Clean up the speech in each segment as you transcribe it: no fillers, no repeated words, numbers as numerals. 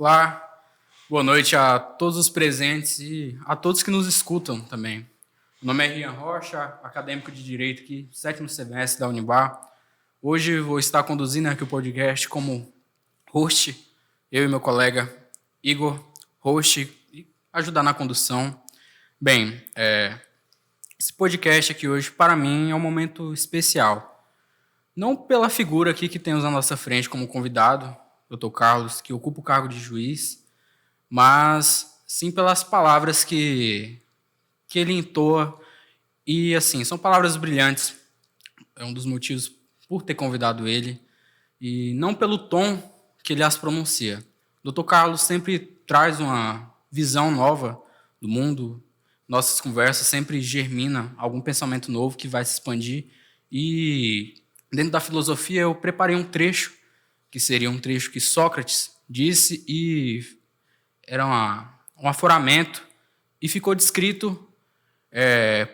Olá, boa noite a todos os presentes e a todos que nos escutam também. Meu nome é Rian Rocha, acadêmico de Direito aqui, 7º semestre da Unibar. Hoje vou estar conduzindo aqui o podcast como host, eu e meu colega Igor, host, e ajudar na condução. Bem, esse podcast aqui hoje, para mim, é um momento especial. Não pela figura aqui que temos à nossa frente como convidado, Dr. Carlos, que ocupa o cargo de juiz, mas sim pelas palavras que ele entoa. E, assim, são palavras brilhantes. É um dos motivos por ter convidado ele. E não pelo tom que ele as pronuncia. O Dr. Carlos sempre traz uma visão nova do mundo. Nossas conversas sempre germina algum pensamento novo que vai se expandir. E, dentro da filosofia, eu preparei um trecho, que seria um trecho que Sócrates disse e era um aforamento, e ficou descrito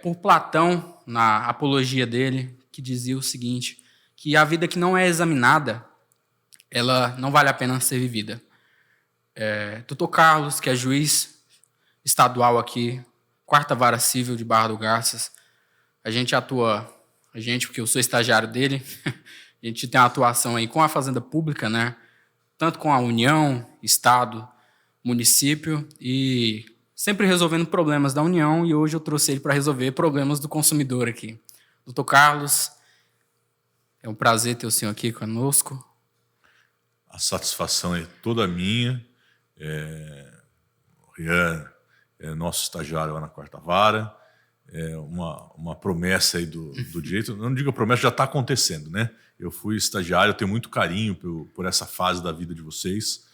por Platão na apologia dele, que dizia o seguinte, que a vida que não é examinada, ela não vale a pena ser vivida. Dr. Carlos, que é juiz estadual aqui, 4ª Vara Civil de Barra do Garças, porque eu sou estagiário dele, a gente tem uma atuação aí com a Fazenda Pública, né? Tanto com a União, Estado, município, e sempre resolvendo problemas da União, e hoje eu trouxe ele para resolver problemas do consumidor aqui. Dr. Carlos, é um prazer ter o senhor aqui conosco. A satisfação é toda minha. O Rian é nosso estagiário lá na 4ª Vara, é uma promessa aí do direito. Não digo promessa, já está acontecendo, né? Eu fui estagiário, eu tenho muito carinho por essa fase da vida de vocês.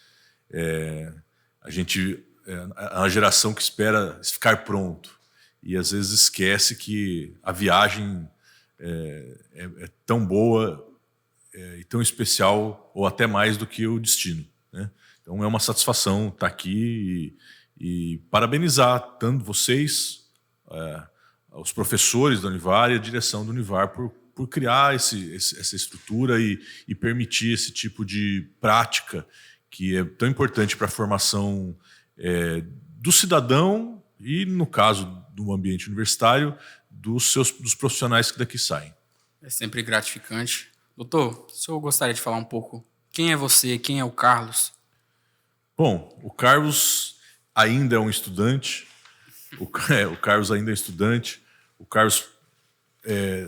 A gente é uma geração que espera ficar pronto e às vezes esquece que a viagem é tão boa e tão especial ou até mais do que o destino, né? Então é uma satisfação estar aqui e parabenizar tanto vocês, os professores da Univar e a direção da Univar por criar essa estrutura e permitir esse tipo de prática que é tão importante para a formação do cidadão e, no caso do ambiente universitário, dos profissionais que daqui saem. É sempre gratificante. Doutor, o senhor gostaria de falar um pouco quem é você, quem é o Carlos? Bom, o Carlos ainda é um estudante. O Carlos ainda é estudante. O Carlos,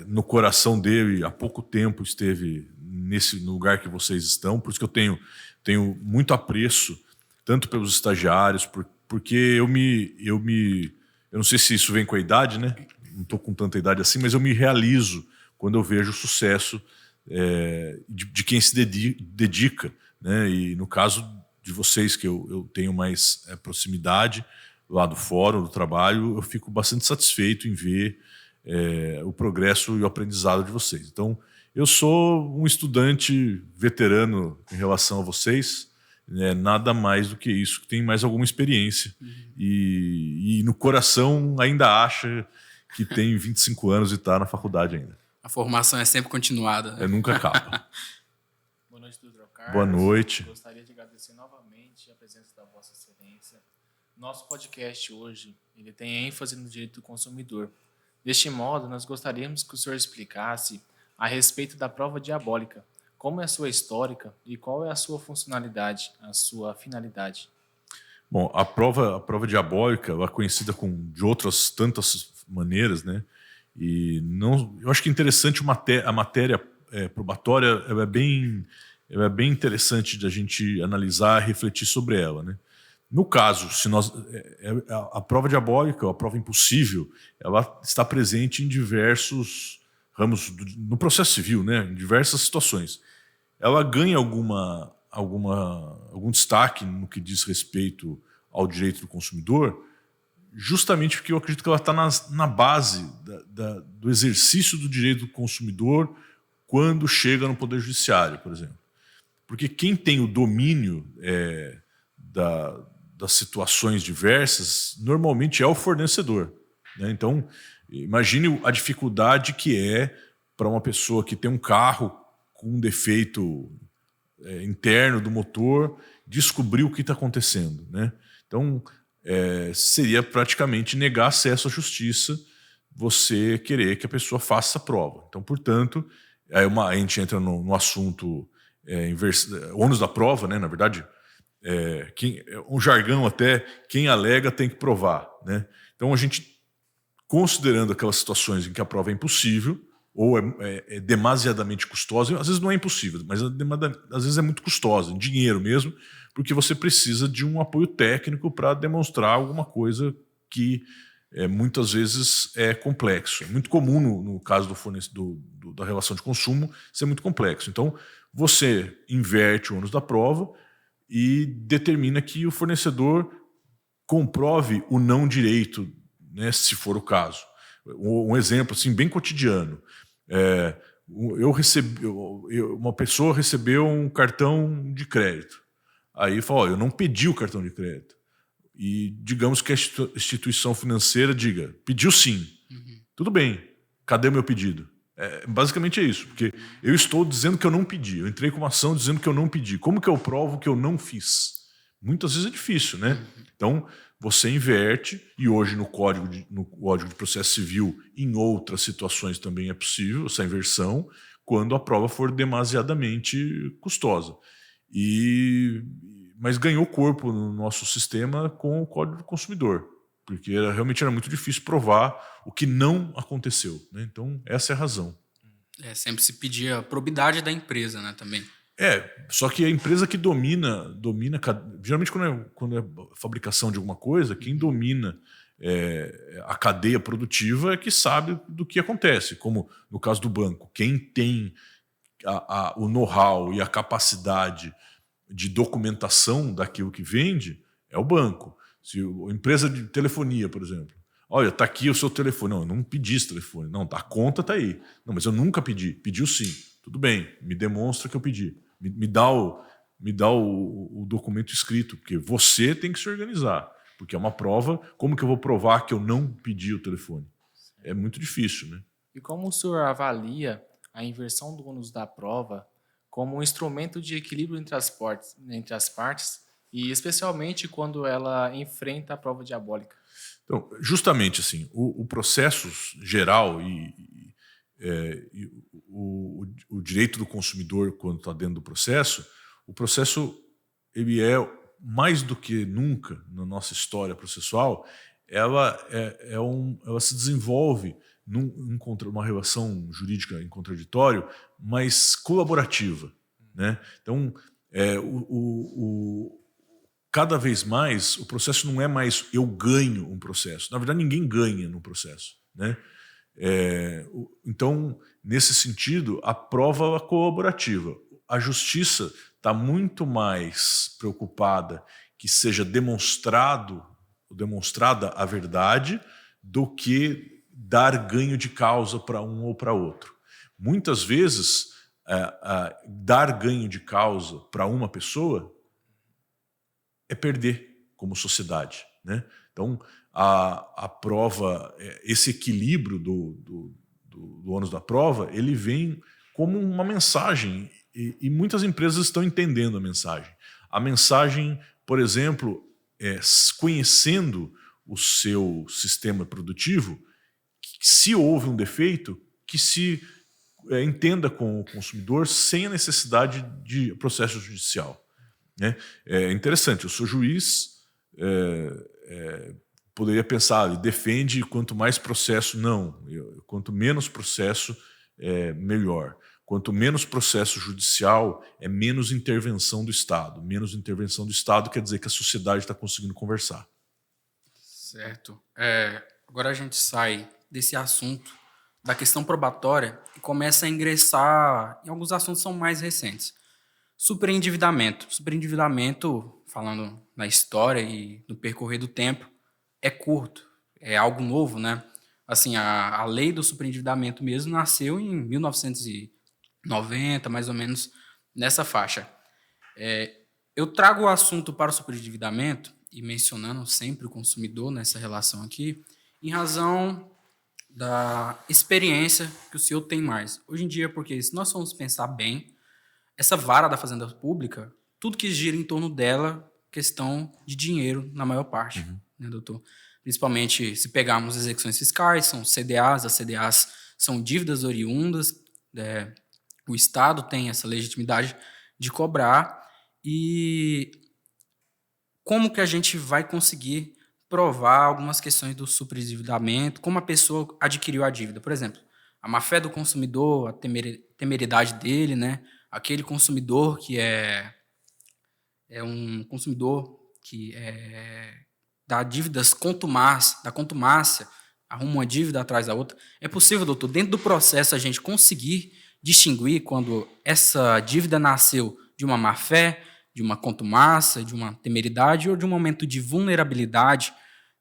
no coração dele, há pouco tempo esteve no lugar que vocês estão. Por isso que eu tenho muito apreço, tanto pelos estagiários, porque eu não sei se isso vem com a idade, né? Não estou com tanta idade assim, mas eu me realizo quando eu vejo o sucesso de quem se dedica, né? E no caso de vocês, que eu tenho mais proximidade lá do fórum, do trabalho, eu fico bastante satisfeito em ver o progresso e o aprendizado de vocês. Então, eu sou um estudante veterano em relação a vocês, nada mais do que isso, que tem mais alguma experiência. E no coração ainda acha que tem 25 anos e está na faculdade ainda. A formação é sempre continuada, né? Nunca acaba. Boa noite, Dr. Carlos. Boa noite. Gostaria de agradecer novamente a presença da Vossa Excelência. Nosso podcast hoje ele tem ênfase no direito do consumidor. Deste modo, nós gostaríamos que o senhor explicasse a respeito da prova diabólica. Como é a sua histórica e qual é a sua funcionalidade, a sua finalidade? Bom, a prova diabólica, ela é conhecida de outras tantas maneiras, né? E eu acho que é interessante a matéria probatória, ela é bem interessante de a gente analisar e refletir sobre ela, né? No caso, a prova diabólica, a prova impossível, ela está presente em diversos ramos no processo civil, né? Em diversas situações. Ela ganha algum destaque no que diz respeito ao direito do consumidor, justamente porque eu acredito que ela está na base do exercício do direito do consumidor quando chega no Poder Judiciário, por exemplo. Porque quem tem o domínio das situações diversas normalmente é o fornecedor, né? Então, imagine a dificuldade que é para uma pessoa que tem um carro com um defeito interno do motor, descobrir o que está acontecendo, né? Então, seria praticamente negar acesso à justiça você querer que a pessoa faça a prova. Então, portanto, a gente entra no assunto ônus da prova, né? Na verdade, um jargão até, quem alega tem que provar, né? Então, a gente, considerando aquelas situações em que a prova é impossível, ou é demasiadamente custosa, às vezes não é impossível, mas às vezes é muito custosa, em dinheiro mesmo, porque você precisa de um apoio técnico para demonstrar alguma coisa que muitas vezes é complexo. É muito comum no caso da relação de consumo ser muito complexo. Então, você inverte o ônus da prova e determina que o fornecedor comprove o não direito, né, se for o caso. Um exemplo assim, bem cotidiano. Uma pessoa recebeu um cartão de crédito. Aí fala, eu não pedi o cartão de crédito. E digamos que a instituição financeira diga, pediu sim. Tudo bem, cadê o meu pedido? Basicamente é isso, porque eu estou dizendo que eu não pedi. Eu entrei com uma ação dizendo que eu não pedi. Como que eu provo que eu não fiz? Muitas vezes é difícil, né? Então, você inverte, e hoje no Código de Processo Civil, em outras situações também é possível essa inversão, quando a prova for demasiadamente custosa. Mas ganhou corpo no nosso sistema com o Código do Consumidor, porque realmente era muito difícil provar o que não aconteceu, né? Então, essa é a razão. Sempre se pedia a probidade da empresa, né, também. Só que a empresa que domina geralmente quando é fabricação de alguma coisa, quem domina a cadeia produtiva é que sabe do que acontece, como no caso do banco. Quem tem o know-how e a capacidade de documentação daquilo que vende é o banco. Se a empresa de telefonia, por exemplo, olha, está aqui o seu telefone. Não, eu não pedi esse telefone. Não, a conta está aí. Não, mas eu nunca pedi. Pediu sim. Tudo bem, me demonstra que eu pedi. Me dá o documento escrito, porque você tem que se organizar. Porque é uma prova. Como que eu vou provar que eu não pedi o telefone? É muito difícil, né? E como o senhor avalia a inversão do ônus da prova como um instrumento de equilíbrio entre as partes, e especialmente quando ela enfrenta a prova diabólica? Então, justamente assim, o processo geral o direito do consumidor quando está dentro do processo, o processo ele é mais do que nunca na nossa história processual, ela se desenvolve numa relação jurídica em contraditório, mas colaborativa, né? Então, cada vez mais o processo não é mais eu ganho um processo. Na verdade, ninguém ganha no processo, né? Então, nesse sentido, a prova é colaborativa. A justiça está muito mais preocupada que seja demonstrada a verdade do que dar ganho de causa para um ou para outro. Muitas vezes, dar ganho de causa para uma pessoa é perder como sociedade, né? Então, a prova, esse equilíbrio do ônus da prova, ele vem como uma mensagem, e muitas empresas estão entendendo a mensagem. A mensagem, por exemplo, conhecendo o seu sistema produtivo, que se houve um defeito, que se entenda com o consumidor sem a necessidade de processo judicial, né? É interessante, eu sou juiz, poderia pensar, ele defende quanto mais processo, não, quanto menos processo, melhor. Quanto menos processo judicial, é menos intervenção do Estado. Menos intervenção do Estado quer dizer que a sociedade está conseguindo conversar. Certo. Agora a gente sai desse assunto da questão probatória e começa a ingressar em alguns assuntos que são mais recentes. Superendividamento. Superendividamento, falando na história e no percorrer do tempo, é curto, é algo novo, né? Assim, a lei do superendividamento mesmo nasceu em 1990, mais ou menos nessa faixa. Eu trago o assunto para o superendividamento, e mencionando sempre o consumidor nessa relação aqui, em razão da experiência que o senhor tem mais. Hoje em dia, porque se nós formos pensar bem, essa vara da Fazenda Pública, tudo que gira em torno dela, questão de dinheiro, na maior parte, né, doutor? Principalmente se pegarmos execuções fiscais, são CDAs, as CDAs são dívidas oriundas, o Estado tem essa legitimidade de cobrar, e como que a gente vai conseguir provar algumas questões do superendividamento, como a pessoa adquiriu a dívida? Por exemplo, a má-fé do consumidor, a temeridade dele, né? Aquele consumidor que é um consumidor que dá dívidas da contumácia, arruma uma dívida atrás da outra. É possível, doutor, dentro do processo, a gente conseguir distinguir quando essa dívida nasceu de uma má-fé, de uma contumácia, de uma temeridade ou de um momento de vulnerabilidade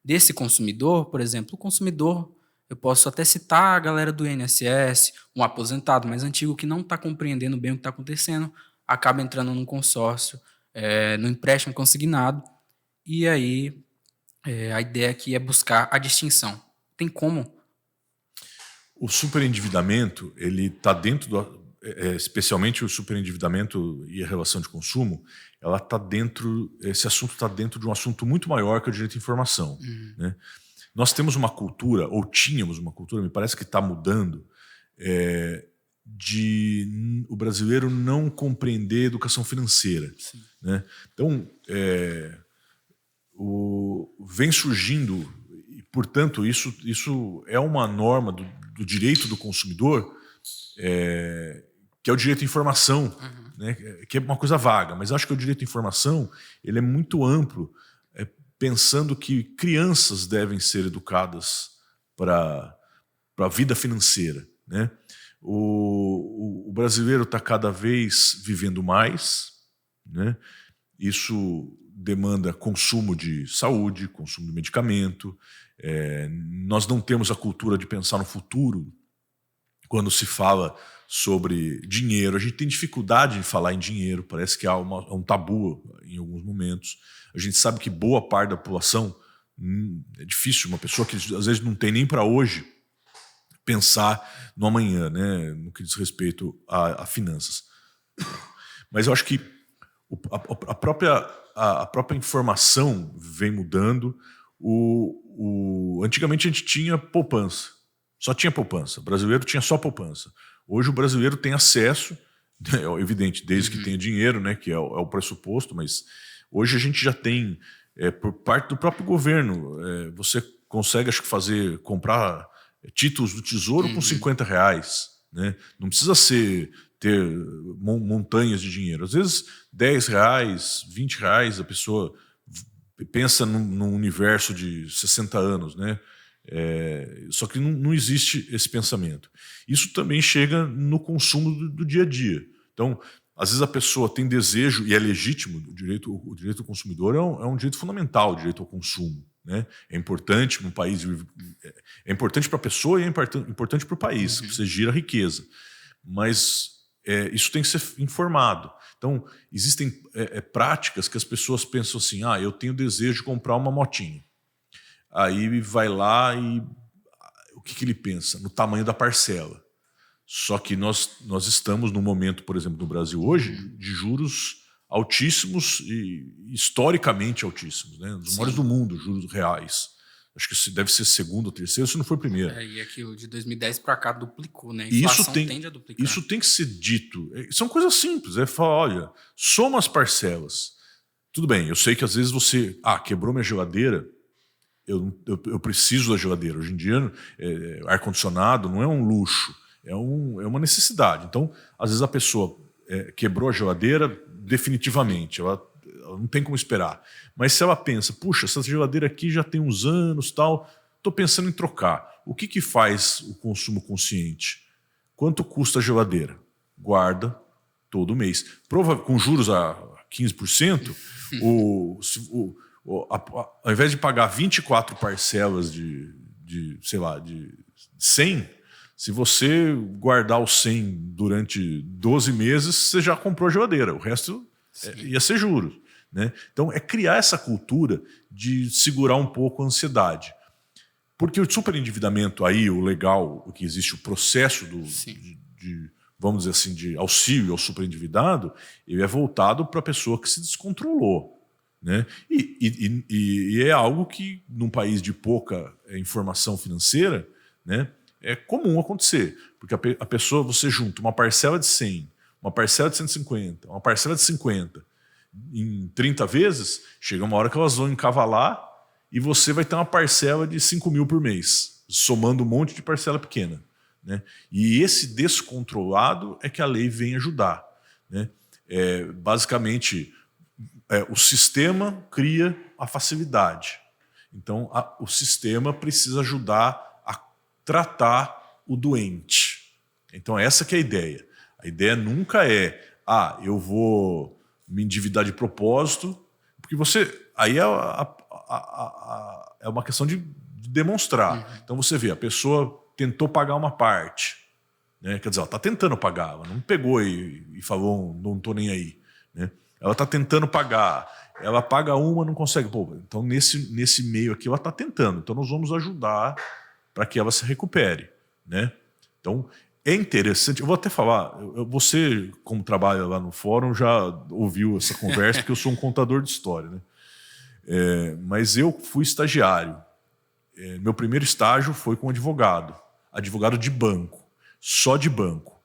desse consumidor? Por exemplo, o consumidor, eu posso até citar a galera do INSS, um aposentado mais antigo que não está compreendendo bem o que está acontecendo, acaba entrando num consórcio, no empréstimo consignado, e aí a ideia aqui é buscar a distinção. Tem como? O superendividamento, ele está dentro do... especialmente o superendividamento e a relação de consumo, ela tá dentro, esse assunto está dentro de um assunto muito maior que é o direito à informação. Né? Nós temos uma cultura, ou tínhamos uma cultura, me parece que está mudando, de o brasileiro não compreender a educação financeira. Né? Então, vem surgindo, e, portanto, isso é uma norma do direito do consumidor, que é o direito à informação, né, que é uma coisa vaga, mas acho que o direito à informação ele é muito amplo, pensando que crianças devem ser educadas para a vida financeira. Né? O brasileiro está cada vez vivendo mais, né? Isso demanda consumo de saúde, consumo de medicamento. Nós não temos a cultura de pensar no futuro quando se fala sobre dinheiro. A gente tem dificuldade de falar em dinheiro, parece que há um tabu em alguns momentos. A gente sabe que boa parte da população, é difícil, uma pessoa que às vezes não tem nem para hoje pensar no amanhã, né, no que diz respeito a finanças. Mas eu acho que a própria informação vem mudando. Antigamente a gente tinha poupança, só tinha poupança. O brasileiro tinha só poupança. Hoje o brasileiro tem acesso, é evidente, desde que tenha dinheiro, né, que é o pressuposto, mas hoje a gente já tem, por parte do próprio governo, você consegue, acho que comprar títulos do Tesouro com R$50. Né? Não precisa ter montanhas de dinheiro. Às vezes R$10, R$20, a pessoa pensa num universo de 60 anos, né? Só que não existe esse pensamento. Isso também chega no consumo do dia a dia. Então, às vezes a pessoa tem desejo, e é legítimo, o direito do consumidor é um direito fundamental, o direito ao consumo. Né? É importante para um país, é importante para a pessoa e é importante para o país, você gira a riqueza. Mas isso tem que ser informado. Então, existem práticas que as pessoas pensam assim, eu tenho desejo de comprar uma motinha. Aí vai lá e o que ele pensa? No tamanho da parcela. Só que nós estamos num momento, por exemplo, no Brasil hoje, de juros altíssimos e historicamente altíssimos, né? Dos maiores do mundo, juros reais. Acho que isso deve ser segundo ou terceiro, se não for primeiro. E aquilo de 2010 para cá duplicou, né? A inflação tende a duplicar. Isso tem que ser dito. São coisas simples. Falar, olha, soma as parcelas. Tudo bem, eu sei que às vezes você... quebrou minha geladeira, eu preciso da geladeira. Hoje em dia, ar-condicionado não é um luxo, é uma necessidade. Então, às vezes a pessoa quebrou a geladeira definitivamente, ela não tem como esperar. Mas se ela pensa, puxa, essa geladeira aqui já tem uns anos, estou pensando em trocar. O que faz o consumo consciente? Quanto custa a geladeira? Guarda todo mês. Com juros a 15%, ao invés de pagar 24 parcelas de 100, se você guardar os 100 durante 12 meses, você já comprou a geladeira. O resto ia ser juros. Né? Então, é criar essa cultura de segurar um pouco a ansiedade. Porque o superendividamento aí, o legal, o que existe, o processo vamos dizer assim, de auxílio ao superendividado, ele é voltado para a pessoa que se descontrolou, né? E é algo que, num país de pouca informação financeira, né, é comum acontecer. Porque a pessoa, você junta uma parcela de 100, uma parcela de 150, uma parcela de 50, em 30 vezes, chega uma hora que elas vão encavalar e você vai ter uma parcela de 5 mil por mês, somando um monte de parcela pequena, né? E esse descontrolado é que a lei vem ajudar, né? Basicamente, o sistema cria a facilidade. Então, o sistema precisa ajudar a tratar o doente. Então, essa que é a ideia. A ideia nunca é, eu vou me endividar de propósito, porque você... Aí é uma questão de demonstrar. Então, você vê, a pessoa tentou pagar uma parte, né? Quer dizer, ela está tentando pagar, ela não pegou e falou, não estou nem aí, né? Ela está tentando pagar, ela paga uma, não consegue. Pô, então, nesse meio aqui, ela está tentando. Então, nós vamos ajudar para que ela se recupere, né? Então, é interessante. Eu vou até falar, você, como trabalha lá no fórum, já ouviu essa conversa, porque eu sou um contador de história, né? Mas eu fui estagiário. Meu primeiro estágio foi com advogado de banco, só de banco.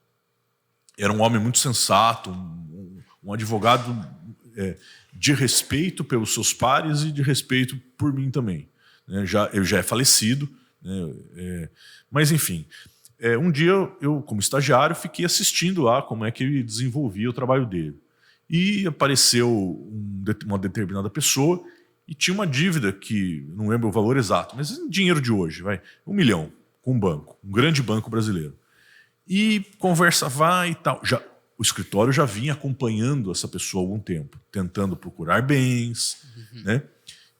Era um homem muito sensato, um advogado de respeito pelos seus pares e de respeito por mim também, né? Eu já é falecido, né? Mas, enfim, um dia eu, como estagiário, fiquei assistindo lá como é que ele desenvolvia o trabalho dele. E apareceu uma determinada pessoa e tinha uma dívida que, não lembro o valor exato, mas em dinheiro de hoje, 1 milhão com um banco, um grande banco brasileiro. E conversa vai e tal. O escritório já vinha acompanhando essa pessoa há algum tempo, tentando procurar bens, né?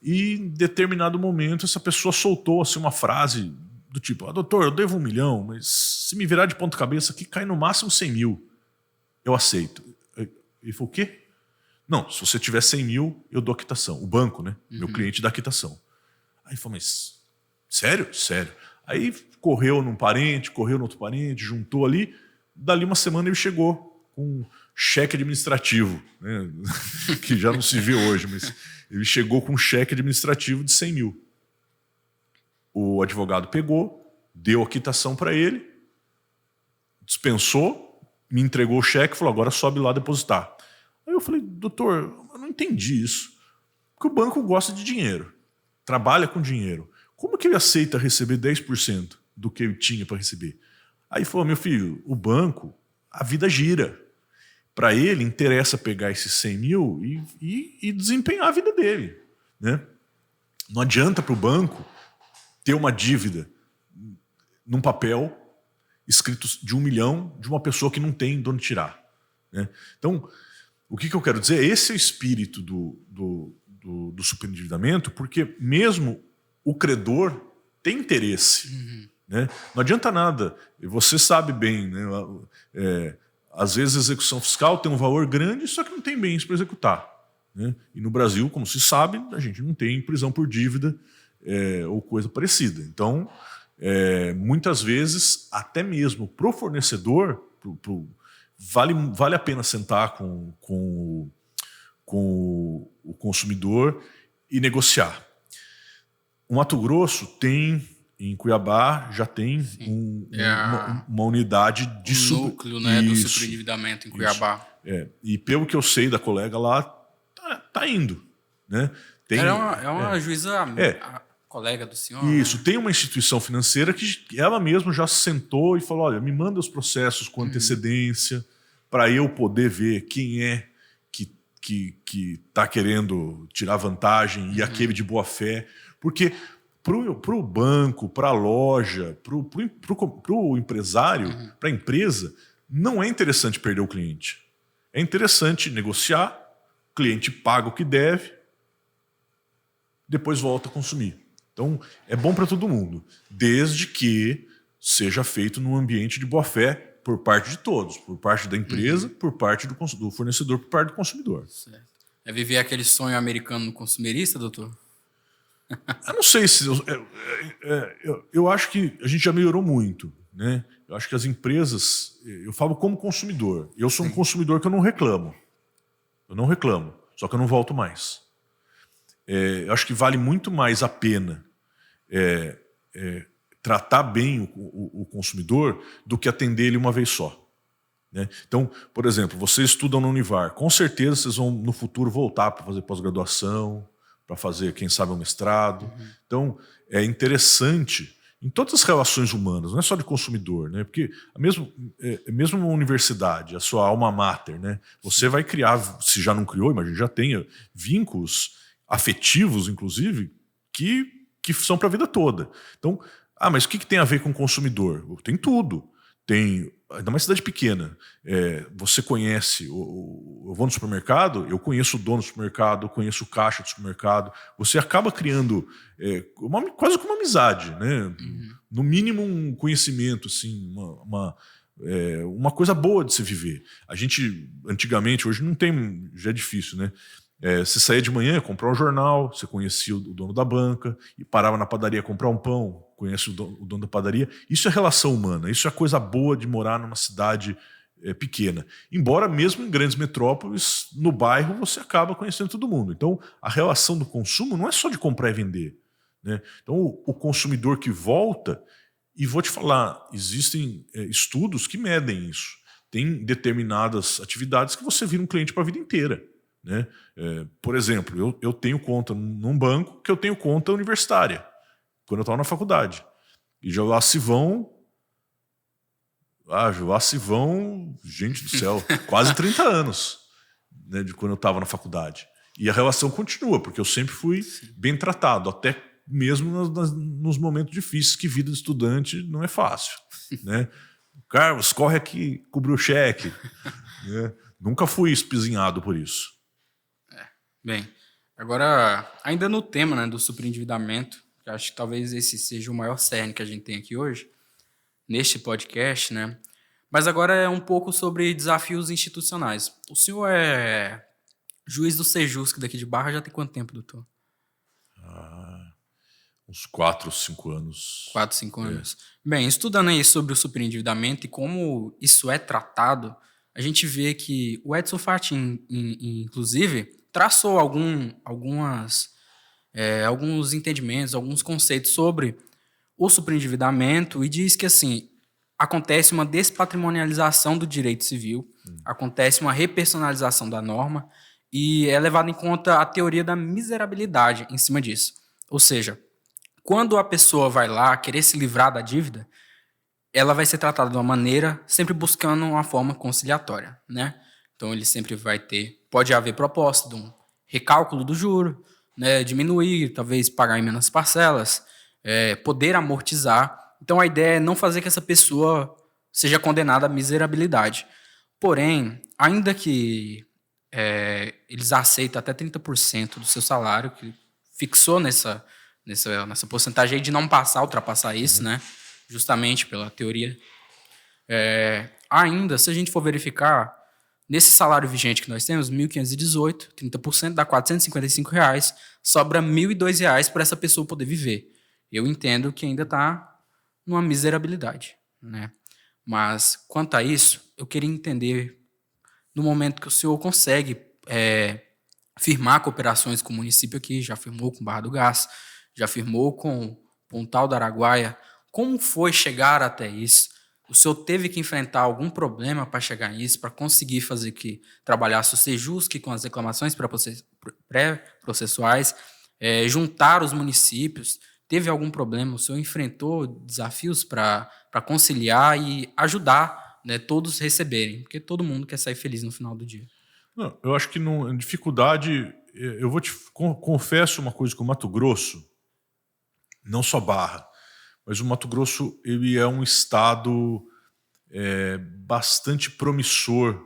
E em determinado momento essa pessoa soltou assim, uma frase do tipo, doutor, eu devo 1 milhão, mas se me virar de ponta cabeça aqui, cai no máximo 100 mil. Eu aceito. Ele falou, o quê? Não, se você tiver 100 mil, eu dou a quitação. O banco, né? Meu cliente dá a quitação. Aí ele falou, mas sério? Sério. Aí correu num parente, correu no outro parente, juntou ali. Dali uma semana ele chegou com um cheque administrativo, né? Que já não se vê hoje, mas ele chegou com um cheque administrativo de 100 mil. O advogado pegou, deu a quitação para ele, dispensou, me entregou o cheque e falou, agora sobe lá depositar. Aí eu falei, doutor, eu não entendi isso. Porque o banco gosta de dinheiro, trabalha com dinheiro. Como que ele aceita receber 10% do que ele tinha para receber? Aí ele falou, meu filho, o banco, a vida gira. Para ele, interessa pegar esses 100 mil e desempenhar a vida dele, né? Não adianta para o banco ter uma dívida num papel escrito de 1 milhão de uma pessoa que não tem de onde tirar, né? Então, o que eu quero dizer? Esse é o espírito do superendividamento, porque mesmo o credor tem interesse, né? Não adianta nada, você sabe bem, né? Às vezes a execução fiscal tem um valor grande, só que não tem bens para executar, né? E no Brasil, como se sabe, a gente não tem prisão por dívida ou coisa parecida. Então, muitas vezes, até mesmo para o fornecedor, vale a pena sentar com o consumidor e negociar. O Mato Grosso tem, em Cuiabá, já tem uma unidade de núcleo, né, do superendividamento em Cuiabá. E pelo que eu sei da colega lá, tá indo, né? É uma juíza colega do senhor. Isso, né? Tem uma instituição financeira que ela mesma já sentou e falou, olha, me manda os processos com antecedência para eu poder ver quem é que está querendo tirar vantagem e aquele de boa fé. Porque para o banco, para a loja, para o empresário, para a empresa, não é interessante perder o cliente. É interessante negociar, o cliente paga o que deve, depois volta a consumir. Então, é bom para todo mundo, desde que seja feito num ambiente de boa fé por parte de todos, por parte da empresa, por parte do fornecedor, por parte do consumidor. Certo. É viver aquele sonho americano consumerista, doutor? Eu não sei se... Eu acho que a gente já melhorou muito, né? Eu acho que as empresas... Eu falo como consumidor. Eu sou um consumidor que eu não reclamo. Eu não reclamo, só que eu não volto mais. Eu acho que vale muito mais a pena tratar bem o consumidor do que atender ele uma vez só. Né? Então, por exemplo, vocês estudam no Univar, com certeza vocês vão no futuro voltar para fazer pós-graduação, para fazer, quem sabe, um mestrado. Então, é interessante em todas as relações humanas, não é só de consumidor, né? Porque mesmo uma universidade, a sua alma mater, né? Você vai criar, se já não criou, imagina, já tenha vínculos afetivos, inclusive, que são para a vida toda. Então, mas o que tem a ver com o consumidor? Tem tudo. Tem, ainda mais cidade pequena, você conhece, eu vou no supermercado, eu conheço o dono do supermercado, eu conheço o caixa do supermercado, você acaba criando quase que uma amizade, né? No mínimo um conhecimento, assim, uma coisa boa de se viver. A gente, antigamente, hoje não tem, já é difícil, né? Você saía de manhã, comprar um jornal, você conhecia o dono da banca, e parava na padaria comprar um pão, conhece o dono da padaria. Isso é relação humana, isso é coisa boa de morar numa cidade pequena. Embora mesmo em grandes metrópoles, no bairro, você acaba conhecendo todo mundo. Então, a relação do consumo não é só de comprar e vender. Né? Então, o consumidor que volta, e vou te falar, existem estudos que medem isso. Tem determinadas atividades que você vira um cliente para a vida inteira. Né? Por exemplo, eu tenho conta num banco que eu tenho conta universitária, quando eu estava na faculdade. E já lá se vão, gente do céu, quase 30 anos, né, de quando eu estava na faculdade. E a relação continua, porque eu sempre fui bem tratado, até mesmo nos momentos difíceis, que vida de estudante não é fácil. Né? Carlos, corre aqui, cobriu o cheque. Né? Nunca fui espizinhado por isso. Bem, agora, ainda no tema, né, do superendividamento, que acho que talvez esse seja o maior cerne que a gente tem aqui hoje, neste podcast, né? Mas agora é um pouco sobre desafios institucionais. O senhor é juiz do Sejusc daqui de Barra já tem quanto tempo, doutor? Uns 4 ou 5 anos. 4, 5 anos. Bem, estudando aí sobre o superendividamento e como isso é tratado, a gente vê que o Edson Fachin, inclusive, traçou alguns entendimentos, alguns conceitos sobre o superendividamento e diz que, assim, acontece uma despatrimonialização do direito civil, acontece uma repersonalização da norma e é levada em conta a teoria da miserabilidade em cima disso. Ou seja, quando a pessoa vai lá querer se livrar da dívida, ela vai ser tratada de uma maneira sempre buscando uma forma conciliatória, né? Então, ele sempre vai pode haver proposta de um recálculo do juro, né, diminuir, talvez pagar em menos parcelas, poder amortizar. Então, a ideia é não fazer que essa pessoa seja condenada à miserabilidade. Porém, ainda que eles aceitam até 30% do seu salário, que fixou nessa porcentagem aí de não ultrapassar isso, né, justamente pela teoria. Ainda, se a gente for verificar, nesse salário vigente que nós temos, 1.518, 30%, dá R$ 455, sobra R$ 1.002 para essa pessoa poder viver. Eu entendo que ainda está numa miserabilidade, né? Mas, quanto a isso, eu queria entender, no momento que o senhor consegue firmar cooperações com o município aqui, já firmou com Barra do Gás, já firmou com Pontal do Araguaia, como foi chegar até isso? O senhor teve que enfrentar algum problema para chegar nisso, para conseguir fazer que trabalhasse o Sejusc com as reclamações pré-processuais, juntar os municípios? Teve algum problema? O senhor enfrentou desafios para conciliar e ajudar, né, todos receberem? Porque todo mundo quer sair feliz no final do dia. Não, eu acho que dificuldade... Eu confesso uma coisa, que o Mato Grosso, não só Barra, mas o Mato Grosso, ele é um estado bastante promissor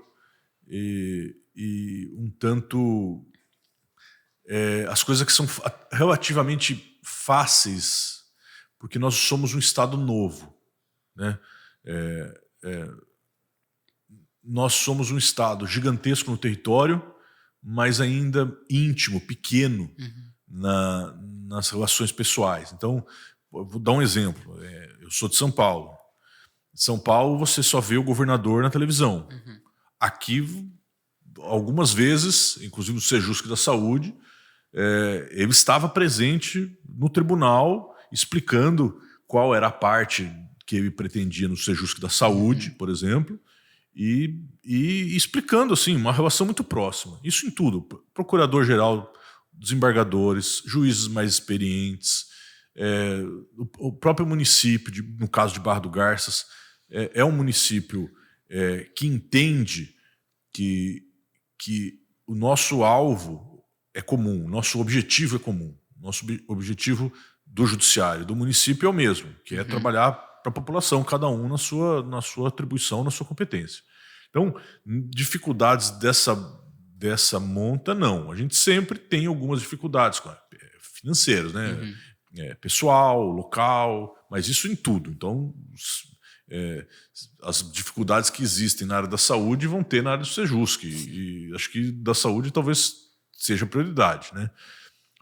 e um tanto... as coisas que são relativamente fáceis, porque nós somos um estado novo. Né? Nós somos um estado gigantesco no território, mas ainda íntimo, pequeno nas relações pessoais. Então, vou dar um exemplo. Eu sou de São Paulo. São Paulo você só vê o governador na televisão. Aqui, algumas vezes, inclusive o Sejusc da Saúde, ele estava presente no tribunal explicando qual era a parte que ele pretendia no Sejusc da Saúde, por exemplo, e explicando assim, uma relação muito próxima. Isso em tudo. Procurador-geral, desembargadores, juízes mais experientes, o próprio município, no caso de Barra do Garças, é um município que entende que o nosso alvo é comum, o nosso objetivo é comum. Nosso objetivo do judiciário, do município é o mesmo, que é trabalhar para a população, cada um na sua atribuição, na sua competência. Então, dificuldades dessa monta, não. A gente sempre tem algumas dificuldades financeiras, né? Pessoal, local, mas isso em tudo. Então, as dificuldades que existem na área da saúde vão ter na área do Sejusc, e acho que da saúde talvez seja prioridade, né?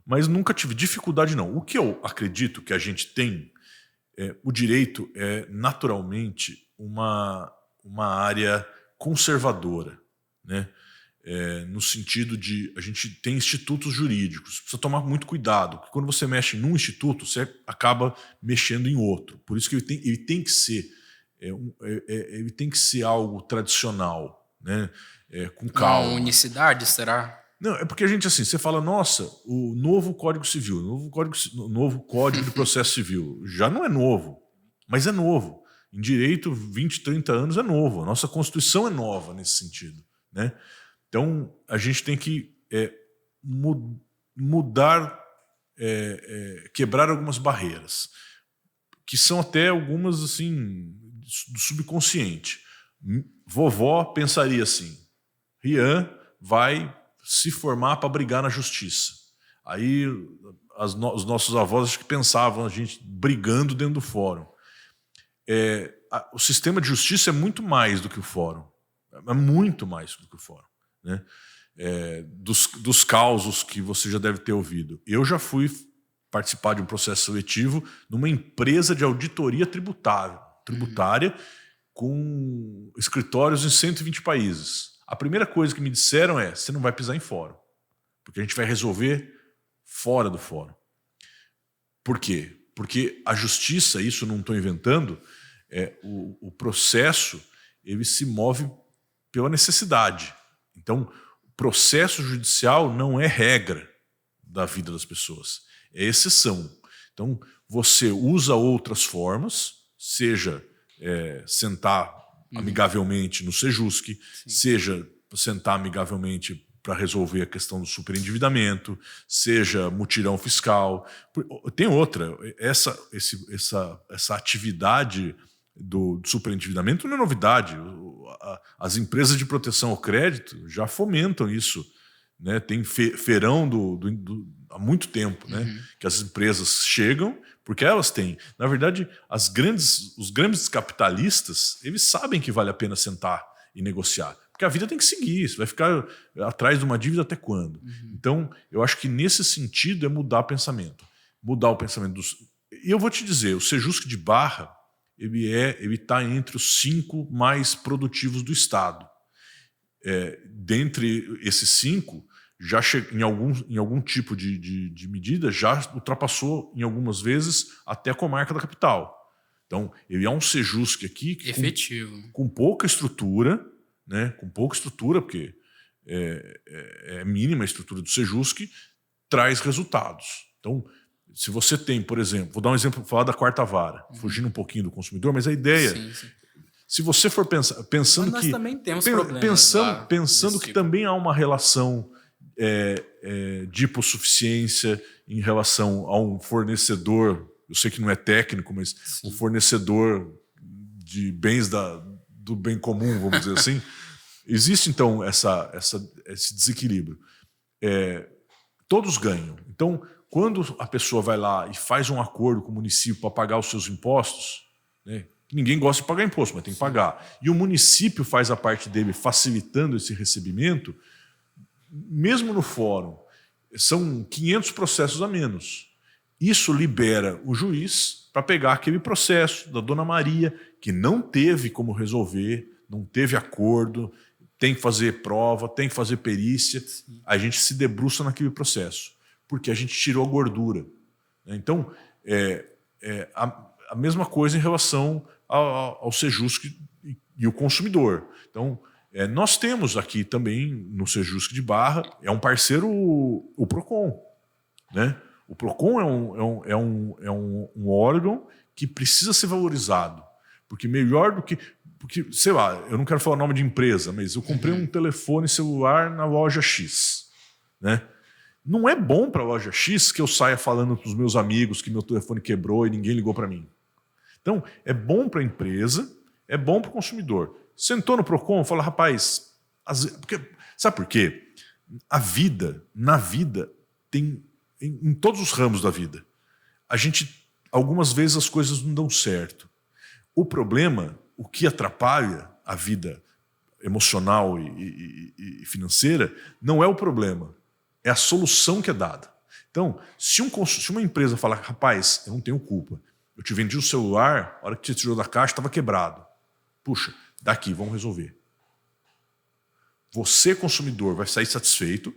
Mas nunca tive dificuldade, não. O que eu acredito que a gente tem, o direito é naturalmente uma área conservadora, né? No sentido de a gente tem institutos jurídicos, precisa tomar muito cuidado, porque quando você mexe num instituto, você acaba mexendo em outro. Por isso que ele tem que ser algo tradicional, né? Com calma. Uma unicidade, será? Não, é porque a gente, assim, você fala, nossa, o novo Código Civil, o novo Código de Processo Civil, já não é novo, mas é novo. Em direito, 20, 30 anos é novo. A nossa Constituição é nova nesse sentido, né? Então, a gente tem que mudar, quebrar algumas barreiras, que são até algumas, assim, do subconsciente. Vovó pensaria assim, Rian vai se formar para brigar na justiça. Aí os nossos avós acho que pensavam a gente brigando dentro do fórum. O sistema de justiça é muito mais do que o fórum. É muito mais do que o fórum, né? Dos causos que você já deve ter ouvido. Eu já fui participar de um processo seletivo numa empresa de auditoria tributária com escritórios em 120 países. A primeira coisa que me disseram você não vai pisar em fórum, porque a gente vai resolver fora do fórum. Por quê? Porque a justiça, isso eu não estou inventando, o processo ele se move pela necessidade. Então, o processo judicial não é regra da vida das pessoas, é exceção. Então, você usa outras formas, seja sentar amigavelmente no Sejusc, seja sentar amigavelmente para resolver a questão do superendividamento, seja mutirão fiscal. Tem outra, essa atividade do superendividamento não é novidade. As empresas de proteção ao crédito já fomentam isso, né? Tem feirão há muito tempo, né? Que as empresas chegam, porque elas têm. Na verdade, os grandes capitalistas, eles sabem que vale a pena sentar e negociar. Porque a vida tem que seguir. Você vai ficar atrás de uma dívida até quando? Então, eu acho que nesse sentido é mudar o pensamento. Mudar o pensamento dos... E eu vou te dizer, o Sejusc de Barra, ele está entre os 5 mais produtivos do Estado. Dentre esses 5, já em algum tipo de medida, já ultrapassou, em algumas vezes, até a comarca da capital. Então, ele é um Sejusc aqui efetivo, com pouca estrutura, né? Com pouca estrutura, porque é mínima a estrutura do Sejusc, traz resultados. Então, se você tem, por exemplo, vou dar um exemplo, falar da quarta vara, fugindo um pouquinho do consumidor, mas a ideia... Sim. Se você for pensando mas que... nós também temos problemas pensando que também há uma relação de hipossuficiência em relação a um fornecedor, eu sei que não é técnico, mas um fornecedor de bens do bem comum, vamos dizer assim, existe então esse desequilíbrio. Todos ganham. Então, quando a pessoa vai lá e faz um acordo com o município para pagar os seus impostos, né, ninguém gosta de pagar imposto, mas tem que pagar, e o município faz a parte dele facilitando esse recebimento, mesmo no fórum, são 500 processos a menos. Isso libera o juiz para pegar aquele processo da Dona Maria, que não teve como resolver, não teve acordo, tem que fazer prova, tem que fazer perícia. Sim. A gente se debruça naquele processo, porque a gente tirou a gordura. Então, a mesma coisa em relação ao Sejusc e o consumidor. Então, nós temos aqui também no Sejusc de Barra, é um parceiro o PROCON. Né? O PROCON é um órgão que precisa ser valorizado, porque melhor do que... Porque, sei lá, eu não quero falar o nome de empresa, mas eu comprei um telefone celular na loja X. Né? Não é bom para a loja X que eu saia falando para os meus amigos que meu telefone quebrou e ninguém ligou para mim. Então, é bom para a empresa, é bom para o consumidor. Sentou no PROCON, fala, rapaz... Sabe por quê? Na vida, tem... Em todos os ramos da vida, algumas vezes as coisas não dão certo. O problema, o que atrapalha a vida emocional e financeira, não é o problema, é a solução que é dada. Então, se uma empresa falar, rapaz, eu não tenho culpa, eu te vendi um celular, a hora que você tirou da caixa estava quebrado. Puxa, daqui, vamos resolver. Você, consumidor, vai sair satisfeito.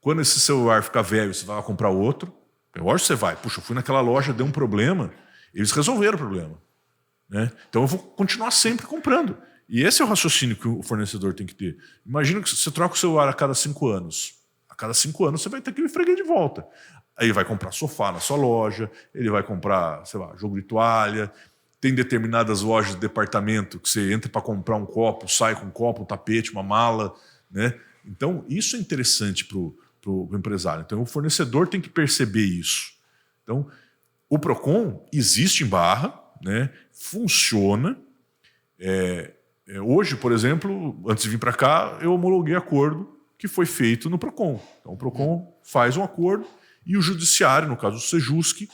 Quando esse celular ficar velho, você vai lá comprar outro. Lógico que você vai. Puxa, eu fui naquela loja, deu um problema. Eles resolveram o problema. Né? Então eu vou continuar sempre comprando. E esse é o raciocínio que o fornecedor tem que ter. Imagina que você troca o celular a cada 5 anos. A cada 5 anos você vai ter que me freguar de volta. Aí ele vai comprar sofá na sua loja, ele vai comprar, sei lá, jogo de toalha. Tem determinadas lojas de departamento que você entra para comprar um copo, sai com um copo, um tapete, uma mala. Né? Então isso é interessante para o empresário. Então o fornecedor tem que perceber isso. Então o PROCON existe em Barra, né? Funciona. Hoje, por exemplo, antes de vir para cá, eu homologuei acordo que foi feito no PROCON. Então o PROCON faz um acordo e o judiciário, no caso o Sejusc,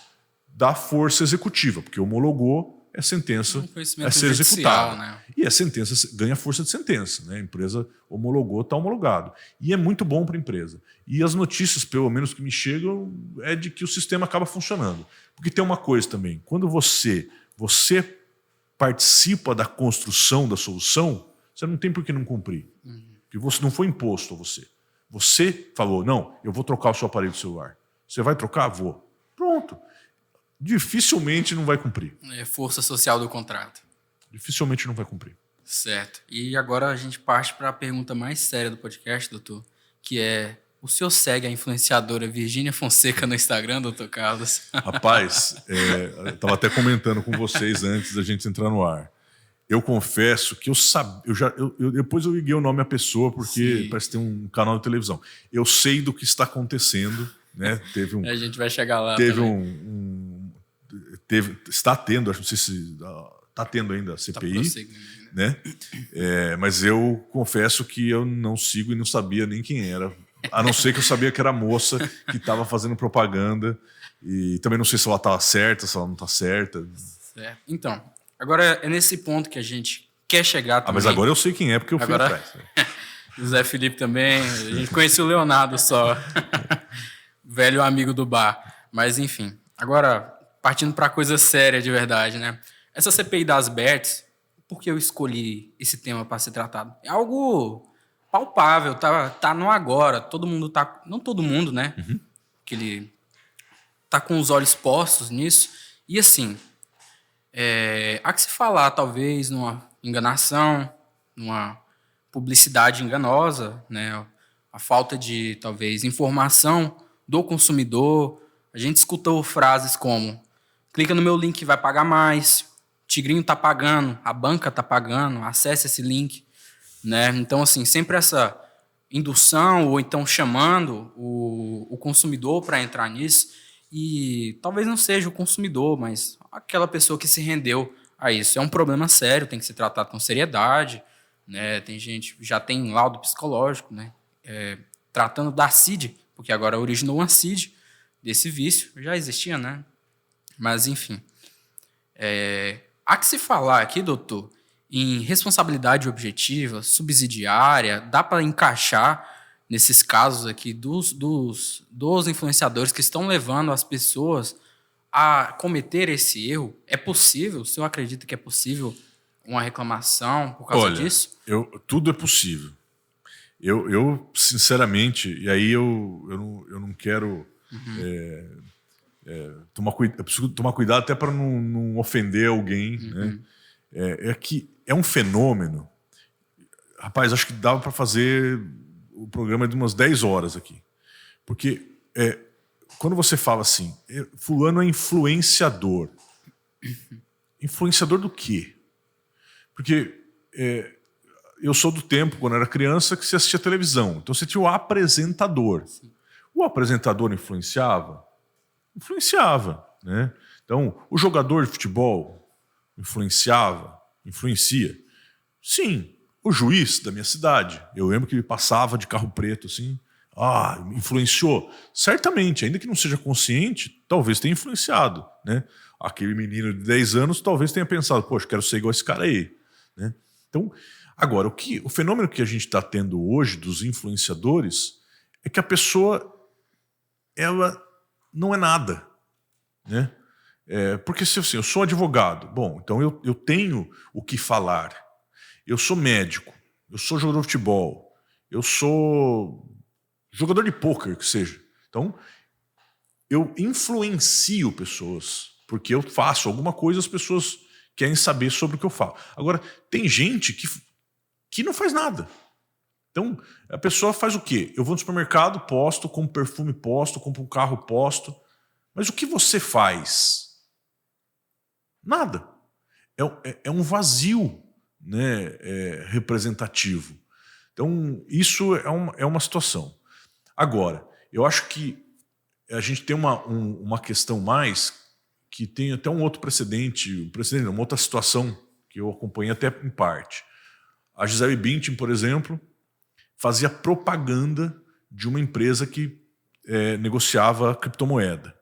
dá força executiva, porque homologou, é sentença a ser executada. Né? E a sentença ganha força de sentença. Né? A empresa homologou, está homologado. E é muito bom para a empresa. E as notícias, pelo menos que me chegam, é de que o sistema acaba funcionando. Porque tem uma coisa também, quando você participa da construção da solução, você não tem por que não cumprir. Porque você não foi imposto a você. Você falou, não, eu vou trocar o seu aparelho celular. Você vai trocar? Vou. Pronto. Dificilmente não vai cumprir. É força social do contrato. Dificilmente não vai cumprir. Certo. E agora a gente parte para a pergunta mais séria do podcast, doutor, que é: o senhor segue a influenciadora Virgínia Fonseca no Instagram, doutor Carlos? Rapaz, eu estava até comentando com vocês antes da gente entrar no ar. Eu confesso que eu sabia. Depois eu liguei o nome à pessoa, porque Sim. Parece que tem um canal de televisão. Eu sei do que está acontecendo. Né? A gente vai chegar lá. Está tendo, acho não sei se está tendo ainda a CPI. Né? Mas eu confesso que eu não sigo e não sabia nem quem era. A não ser que eu sabia que era a moça que estava fazendo propaganda. E também não sei se ela está certa, se ela não está certa. Certo. Então, agora é nesse ponto que a gente quer chegar também. Mas agora eu sei quem é, porque eu fui atrás. José Felipe também. A gente conheceu o Leonardo só. Velho amigo do bar. Mas, enfim. Agora, partindo para coisa séria de verdade, né? Essa CPI das bets, por que eu escolhi esse tema para ser tratado? É algo palpável, tá no agora. Todo mundo tá... Não todo mundo, né? Uhum. Que ele tá com os olhos postos nisso. E, assim, há que se falar, talvez, numa enganação, numa publicidade enganosa, né? A falta de, talvez, informação do consumidor. A gente escutou frases como: clica no meu link que vai pagar mais, Tigrinho tá pagando, a banca tá pagando, acesse esse link. Né? Então, assim, sempre essa indução ou então chamando o consumidor para entrar nisso. E talvez não seja o consumidor, mas aquela pessoa que se rendeu a isso. É um problema sério, tem que ser tratado com seriedade. Né? Tem gente já tem laudo psicológico, né? Tratando da CID, porque agora originou uma CID desse vício. Já existia, né? Mas, enfim. Há que se falar aqui, doutor, em responsabilidade objetiva, subsidiária. Dá para encaixar nesses casos aqui dos influenciadores que estão levando as pessoas a cometer esse erro? É possível? O senhor acredita que é possível uma reclamação por causa disso? Tudo é possível. Eu sinceramente, e aí eu não quero eu preciso tomar cuidado até para não ofender alguém, né? Que é um fenômeno. Rapaz, acho que dava para fazer o programa de umas 10 horas aqui. Porque quando você fala assim, fulano é influenciador. Influenciador do quê? Porque eu sou do tempo, quando era criança, que você assistia televisão. Então você tinha o apresentador. Sim. O apresentador influenciava? Influenciava, né? Então, o jogador de futebol influenciava? Influencia? Sim. O juiz da minha cidade, eu lembro que ele passava de carro preto assim. Influenciou? Certamente, ainda que não seja consciente, talvez tenha influenciado, né? Aquele menino de 10 anos talvez tenha pensado, poxa, quero ser igual esse cara aí, né? Então, agora, o fenômeno que a gente está tendo hoje dos influenciadores é que a pessoa, ela não é nada, né? Porque se assim, eu sou advogado, bom, então eu tenho o que falar. Eu sou médico, eu sou jogador de futebol, eu sou jogador de pôquer, que seja. Então, eu influencio pessoas, porque eu faço alguma coisa, as pessoas querem saber sobre o que eu falo. Agora, tem gente que não faz nada. Então, a pessoa faz o quê? Eu vou no supermercado, posto, compro perfume, posto, compro um carro, posto. Mas o que você faz? Nada. É um vazio, né, representativo. Então, isso é uma situação. Agora, eu acho que a gente tem uma questão mais que tem até um outro precedente, uma outra situação que eu acompanhei até em parte. A Gisele Bündchen, por exemplo, fazia propaganda de uma empresa que negociava criptomoeda.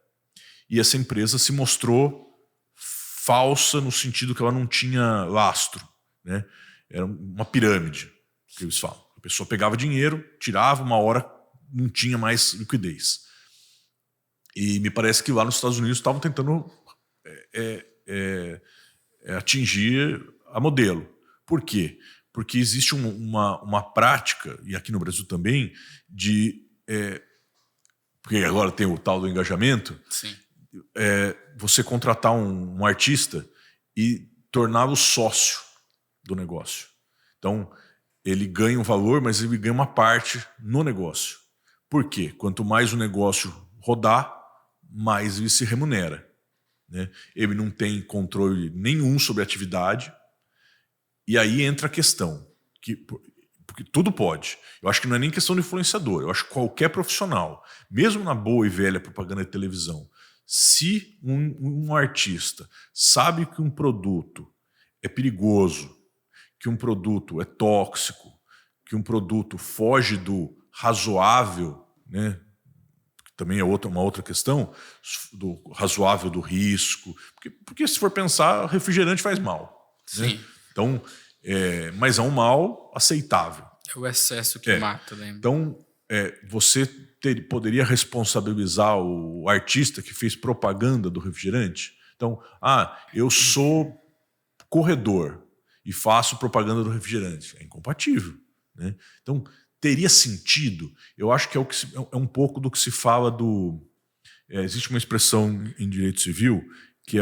E essa empresa se mostrou falsa no sentido que ela não tinha lastro, né? Era uma pirâmide, que eles falam. A pessoa pegava dinheiro, tirava, uma hora não tinha mais liquidez. E me parece que lá nos Estados Unidos estavam tentando atingir a modelo. Por quê? Porque existe uma prática, e aqui no Brasil também, porque agora tem o tal do engajamento. Sim. Você contratar um artista e torná-lo sócio do negócio. Então, ele ganha um valor, mas ele ganha uma parte no negócio. Por quê? Quanto mais o negócio rodar, mais ele se remunera, né? Ele não tem controle nenhum sobre a atividade. E aí entra a questão, porque tudo pode. Eu acho que não é nem questão de influenciador. Eu acho que qualquer profissional, mesmo na boa e velha propaganda de televisão, se um artista sabe que um produto é perigoso, que um produto é tóxico, que um produto foge do razoável, né? Também é uma outra questão, do razoável do risco, porque se for pensar, refrigerante faz mal. Sim. Né? Então, mas é um mal aceitável. É o excesso que mata, lembra? Então, você poderia responsabilizar o artista que fez propaganda do refrigerante? Então, eu sou corredor e faço propaganda do refrigerante. É incompatível, né? Então, teria sentido. Eu acho que é um pouco do que se fala do... existe uma expressão em direito civil que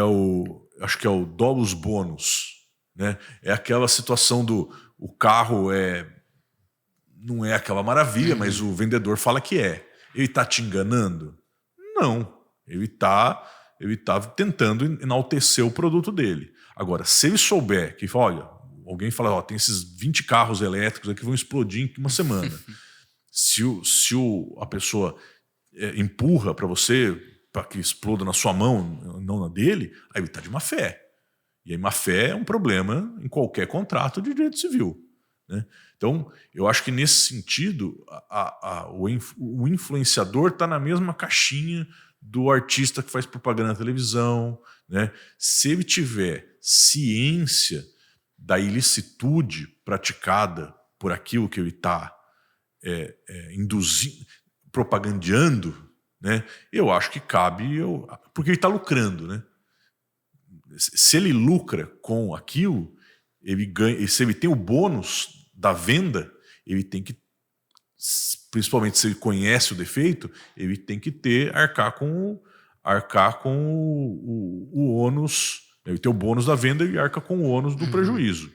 acho que é o dolus bonus, né? É aquela situação o carro não é aquela maravilha, mas o vendedor fala que é. Ele está te enganando? Não. Ele tá tentando enaltecer o produto dele. Agora, se ele souber que, olha, alguém fala, tem esses 20 carros elétricos aqui que vão explodir em uma semana. se a pessoa empurra para você, para que exploda na sua mão, não na dele, aí ele está de má fé. E aí má fé é um problema em qualquer contrato de direito civil, né? Então, eu acho que nesse sentido, o influenciador está na mesma caixinha do artista que faz propaganda na televisão, né? Se ele tiver ciência da ilicitude praticada por aquilo que ele está induzindo, propagandeando, né? Eu acho que cabe, porque ele está lucrando, né? Se ele lucra com aquilo, ele ganha. Se ele tem o bônus da venda, ele tem que, principalmente se ele conhece o defeito, ele tem que arcar com o ônus. Ele tem o bônus da venda e arca com o ônus do prejuízo.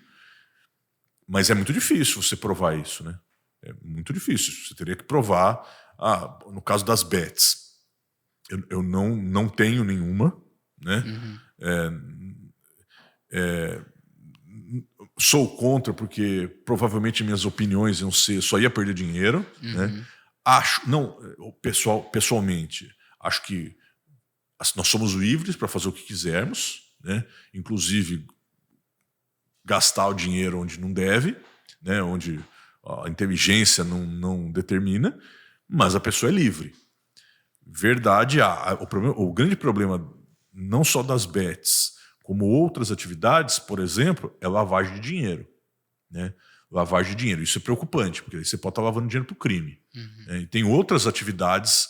Mas é muito difícil você provar isso, né? É muito difícil. Você teria que provar. No caso das bets, eu não tenho nenhuma, né? Sou contra porque provavelmente minhas opiniões iam ser, só ia perder dinheiro, né? Pessoalmente, acho que nós somos livres para fazer o que quisermos, né? Inclusive gastar o dinheiro onde não deve, né? Onde a inteligência não determina, mas a pessoa é livre. Verdade, o grande problema não só das bets, como outras atividades, por exemplo, é lavagem de dinheiro, né? Lavagem de dinheiro. Isso é preocupante, porque aí você pode estar lavando dinheiro para o crime. Né? E tem outras atividades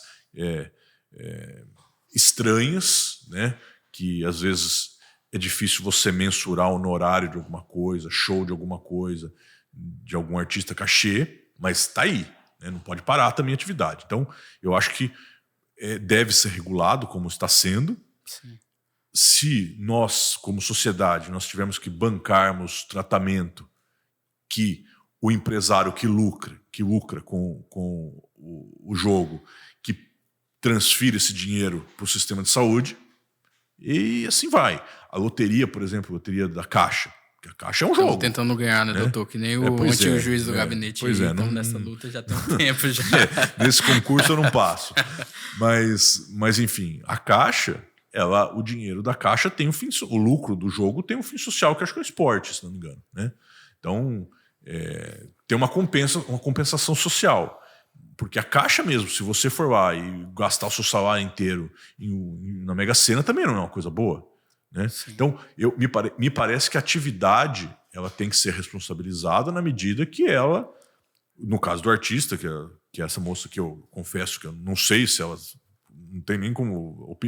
estranhas, né? Que às vezes é difícil você mensurar o honorário de alguma coisa, show de alguma coisa, de algum artista cachê, mas está aí, né? Não pode parar também a atividade. Então, eu acho que deve ser regulado como está sendo. Sim. Se nós, como sociedade, nós tivermos que bancarmos tratamento que o empresário que lucra com o jogo, que transfira esse dinheiro para o sistema de saúde, e assim vai. A loteria, por exemplo, a loteria da Caixa, porque a Caixa é um jogo. Estamos tentando ganhar, né, doutor? Que nem o antigo juiz do gabinete. Pois é, estamos nessa luta já tem um tempo. Já. Nesse concurso eu não passo. Mas enfim, a Caixa... o dinheiro da Caixa tem o lucro do jogo tem um fim social, que acho que é o esporte, se não me engano, né? Então, tem uma compensação social. Porque a Caixa mesmo, se você for lá e gastar o seu salário inteiro na Mega Sena, também não é uma coisa boa, né? Então, me parece que a atividade ela tem que ser responsabilizada na medida que ela, no caso do artista, que é essa moça que eu confesso que eu não sei se ela... Não tem nem como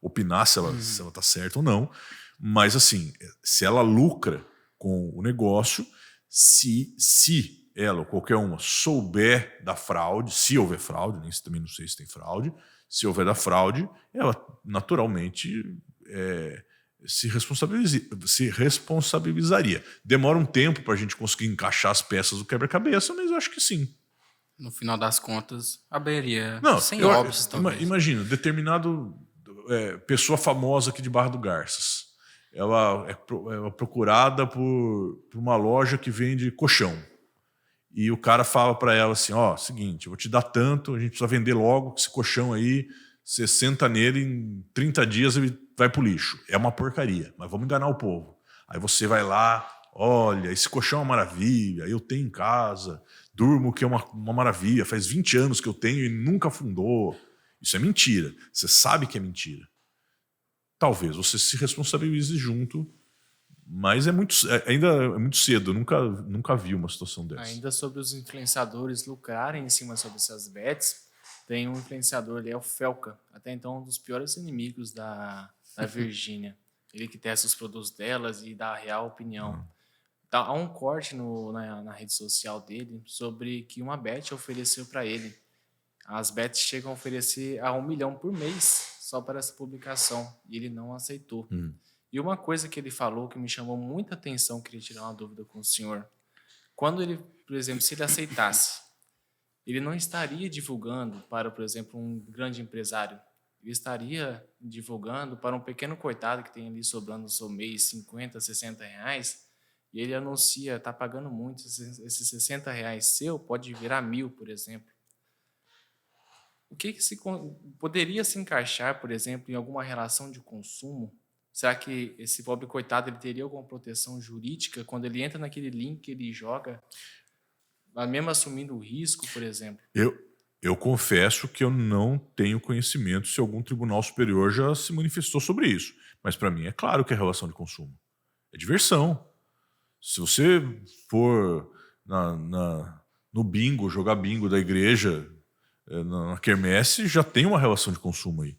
opinar se ela está certa ou não. Mas, assim, se ela lucra com o negócio, se ela ou qualquer uma souber da fraude, se houver fraude, nem também não sei se tem fraude, se houver da fraude, ela naturalmente se responsabilizaria. Demora um tempo para a gente conseguir encaixar as peças do quebra-cabeça, mas eu acho que sim. No final das contas, abriria sem óbitos, óbitos, talvez. Imagina, determinado pessoa famosa aqui de Barra do Garças. Ela é procurada por uma loja que vende colchão. E o cara fala para ela assim, seguinte, eu vou te dar tanto, a gente precisa vender logo esse colchão aí, você senta nele, em 30 dias ele vai pro lixo. É uma porcaria, mas vamos enganar o povo. Aí você vai lá, olha, esse colchão é uma maravilha, eu tenho em casa, durmo que é uma maravilha, faz 20 anos que eu tenho e nunca afundou. Isso é mentira. Você sabe que é mentira. Talvez você se responsabilize junto, mas ainda é muito cedo. Eu nunca vi uma situação dessa. Ainda sobre os influenciadores lucrarem em cima sobre essas bets, tem um influenciador ali, é o Felca, até então um dos piores inimigos da Virgínia. Ele que testa os produtos delas e dá a real opinião. Há um corte na rede social dele sobre que uma bet ofereceu para ele. As bets chegam a oferecer a 1 milhão por mês só para essa publicação e ele não aceitou. E uma coisa que ele falou que me chamou muita atenção, queria tirar uma dúvida com o senhor. Quando ele, por exemplo, se ele aceitasse, ele não estaria divulgando para, por exemplo, um grande empresário. Ele estaria divulgando para um pequeno coitado que tem ali sobrando no seu mês 50, 60 reais. E ele anuncia, está pagando muito, esses 60 reais seu pode virar 1.000, por exemplo. O que poderia se encaixar, por exemplo, em alguma relação de consumo? Será que esse pobre coitado ele teria alguma proteção jurídica quando ele entra naquele link que ele joga, mesmo assumindo o risco, por exemplo? Eu confesso que eu não tenho conhecimento se algum tribunal superior já se manifestou sobre isso. Mas para mim é claro que é relação de consumo. É diversão. Se você for na no bingo, jogar bingo da igreja, na quermesse, já tem uma relação de consumo aí.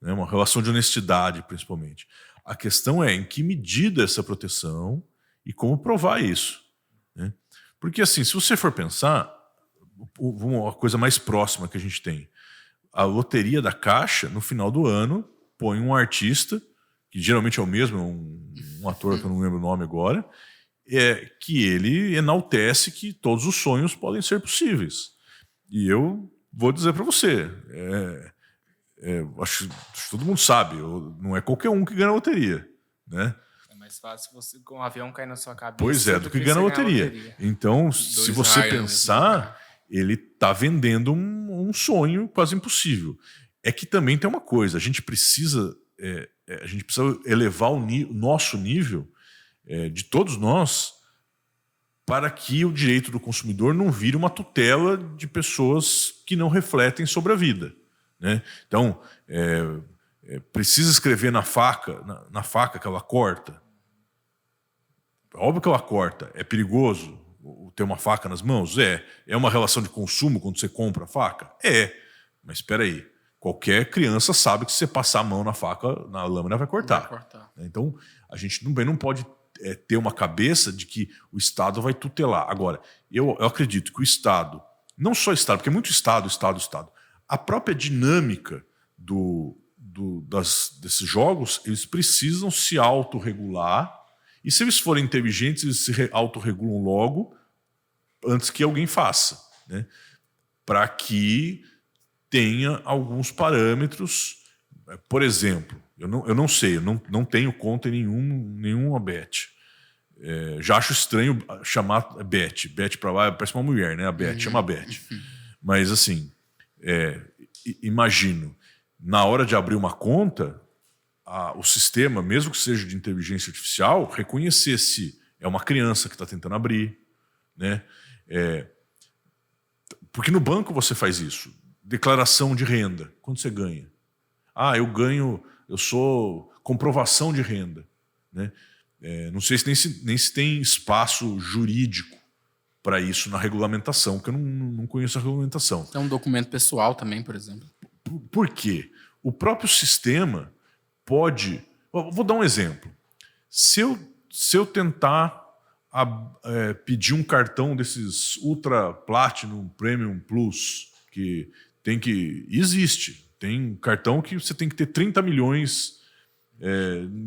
Né? Uma relação de honestidade, principalmente. A questão é em que medida essa proteção e como provar isso. Né? Porque, assim, se você for pensar, uma coisa mais próxima que a gente tem, a loteria da Caixa, no final do ano, põe um artista, que geralmente é o mesmo, um ator que eu não lembro o nome agora, que ele enaltece que todos os sonhos podem ser possíveis. E eu vou dizer para você, acho que todo mundo sabe, não é qualquer um que ganha a loteria, né? É mais fácil você com um avião cair na sua cabeça. Pois é, do que ganhar a loteria. Então, se você pensar, ele está vendendo um sonho quase impossível. É que também tem uma coisa, a gente precisa elevar o nosso nível, de todos nós, para que o direito do consumidor não vire uma tutela de pessoas que não refletem sobre a vida. Né? Então, precisa escrever na faca que ela corta. Óbvio que ela corta. É perigoso ter uma faca nas mãos? É uma relação de consumo quando você compra a faca? Mas espera aí. Qualquer criança sabe que se você passar a mão na faca, na lâmina vai cortar. Então, a gente não pode ter uma cabeça de que o Estado vai tutelar. Agora, eu acredito que o Estado, não só o Estado, porque é muito Estado, a própria dinâmica desses jogos, eles precisam se autorregular, e se eles forem inteligentes, eles se autorregulam logo, antes que alguém faça, né? Para que tenha alguns parâmetros. Por exemplo, eu não sei, eu não tenho conta em nenhuma bet. Já acho estranho chamar bet. Bet para lá parece uma mulher, né? A bet chama bet. Mas assim, imagino, na hora de abrir uma conta, o sistema, mesmo que seja de inteligência artificial, reconhecer se é uma criança que está tentando abrir, né? Porque no banco você faz isso. Declaração de renda. Quanto você ganha? Eu sou comprovação de renda. Né? Não sei nem se tem espaço jurídico para isso na regulamentação, porque eu não conheço a regulamentação. É um documento pessoal também, por exemplo. Por quê? O próprio sistema pode... Vou dar um exemplo. Se eu tentar pedir um cartão desses Ultra Platinum Premium Plus, que existe. Tem cartão que você tem que ter 30 milhões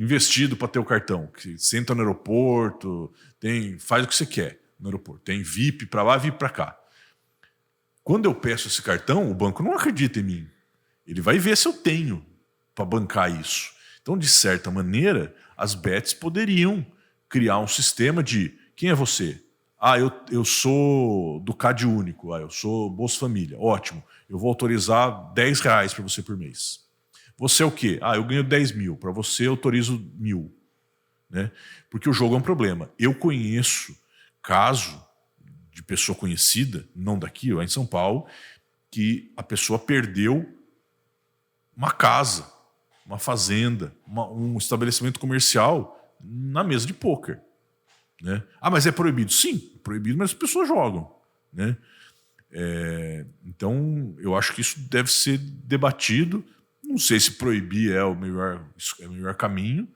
investido para ter o cartão. Que senta no aeroporto, faz o que você quer no aeroporto. Tem VIP para lá, VIP para cá. Quando eu peço esse cartão, o banco não acredita em mim. Ele vai ver se eu tenho para bancar isso. Então, de certa maneira, as bets poderiam criar um sistema de quem é você? Eu sou do Cade Único, eu sou Bolsa Família. Ótimo, eu vou autorizar R$10 para você por mês. Você é o quê? Eu ganho 10 mil, para você eu autorizo 1.000. Né? Porque o jogo é um problema. Eu conheço caso de pessoa conhecida, não daqui, lá em São Paulo, que a pessoa perdeu uma casa, uma fazenda, um estabelecimento comercial na mesa de pôquer. Né? Mas é proibido? Sim, é proibido, mas as pessoas jogam. Né? Então, eu acho que isso deve ser debatido. Não sei se proibir é o melhor caminho,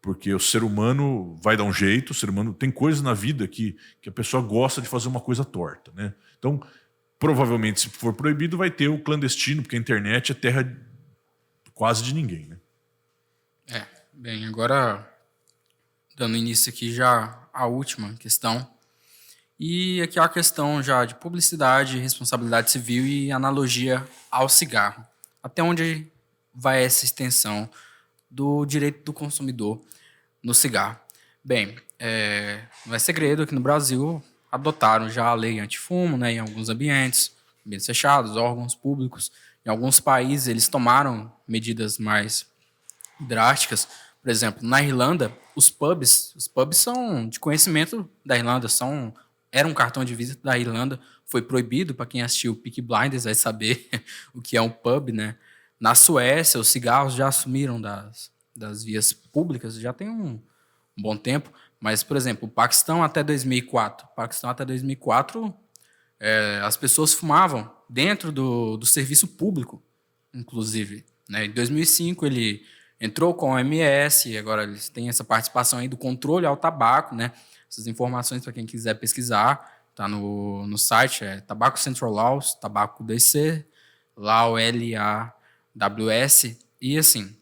porque o ser humano vai dar um jeito, o ser humano tem coisas na vida que a pessoa gosta de fazer uma coisa torta. Né? Então, provavelmente, se for proibido, vai ter o clandestino, porque a internet é terra quase de ninguém. Né? Bem, agora dando início aqui já a última questão. E aqui é a questão já de publicidade, responsabilidade civil e analogia ao cigarro. Até onde vai essa extensão do direito do consumidor no cigarro? Bem, não é segredo que no Brasil adotaram já a lei antifumo, né, em alguns ambientes fechados, órgãos públicos. Em alguns países eles tomaram medidas mais drásticas. Por exemplo, na Irlanda, os pubs são de conhecimento da Irlanda, era um cartão de visita da Irlanda, foi proibido. Para quem assistiu Peaky Blinders vai saber o que é um pub, né? Na Suécia, os cigarros já assumiram das vias públicas, já tem um bom tempo, mas, por exemplo, o Paquistão até 2004 as pessoas fumavam dentro do serviço público, inclusive. Né? Em 2005, ele entrou com a OMS, e agora eles têm essa participação aí do controle ao tabaco. Né? Essas informações, para quem quiser pesquisar, está no site, Tobacco Central Laws, Tabaco DC, LAWS, e assim,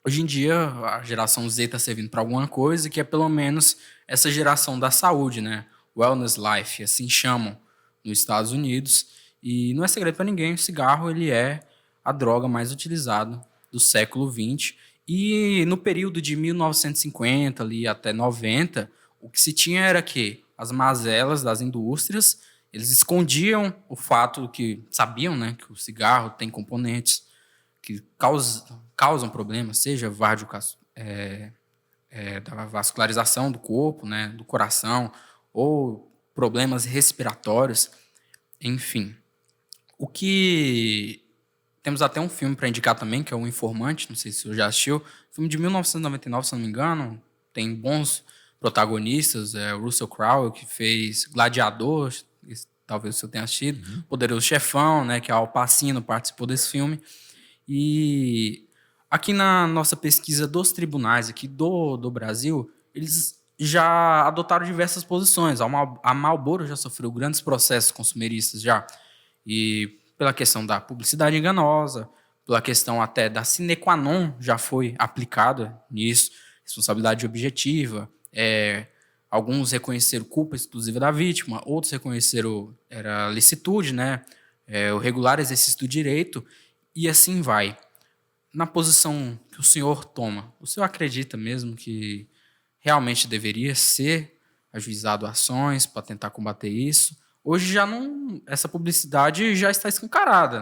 hoje em dia a geração Z está servindo para alguma coisa que é pelo menos essa geração da saúde, né? Wellness Life, assim chamam nos Estados Unidos, e não é segredo para ninguém, o cigarro ele é a droga mais utilizada do século XX, e no período de 1950 ali até 90, o que se tinha era que as mazelas das indústrias, eles escondiam o fato que sabiam, né, que o cigarro tem componentes que causam problemas, seja da vascularização do corpo, né, do coração, ou problemas respiratórios, enfim. O que... Temos até um filme para indicar também, que é O Informante, não sei se você já assistiu, filme de 1999, se não me engano, tem bons protagonistas, o Russell Crowe, que fez Gladiador, talvez você tenha assistido, Poderoso Chefão, né, que a Al Pacino participou desse filme. E aqui na nossa pesquisa dos tribunais aqui do Brasil, eles já adotaram diversas posições. A Marlboro já sofreu grandes processos consumeristas já, e pela questão da publicidade enganosa, pela questão até da sine qua non já foi aplicada nisso, responsabilidade objetiva, alguns reconheceram culpa exclusiva da vítima, outros reconheceram licitude, né, o regular exercício do direito, e assim vai. Na posição que o senhor toma, o senhor acredita mesmo que realmente deveria ser ajuizado ações para tentar combater isso? Hoje já não, essa publicidade já está escancarada.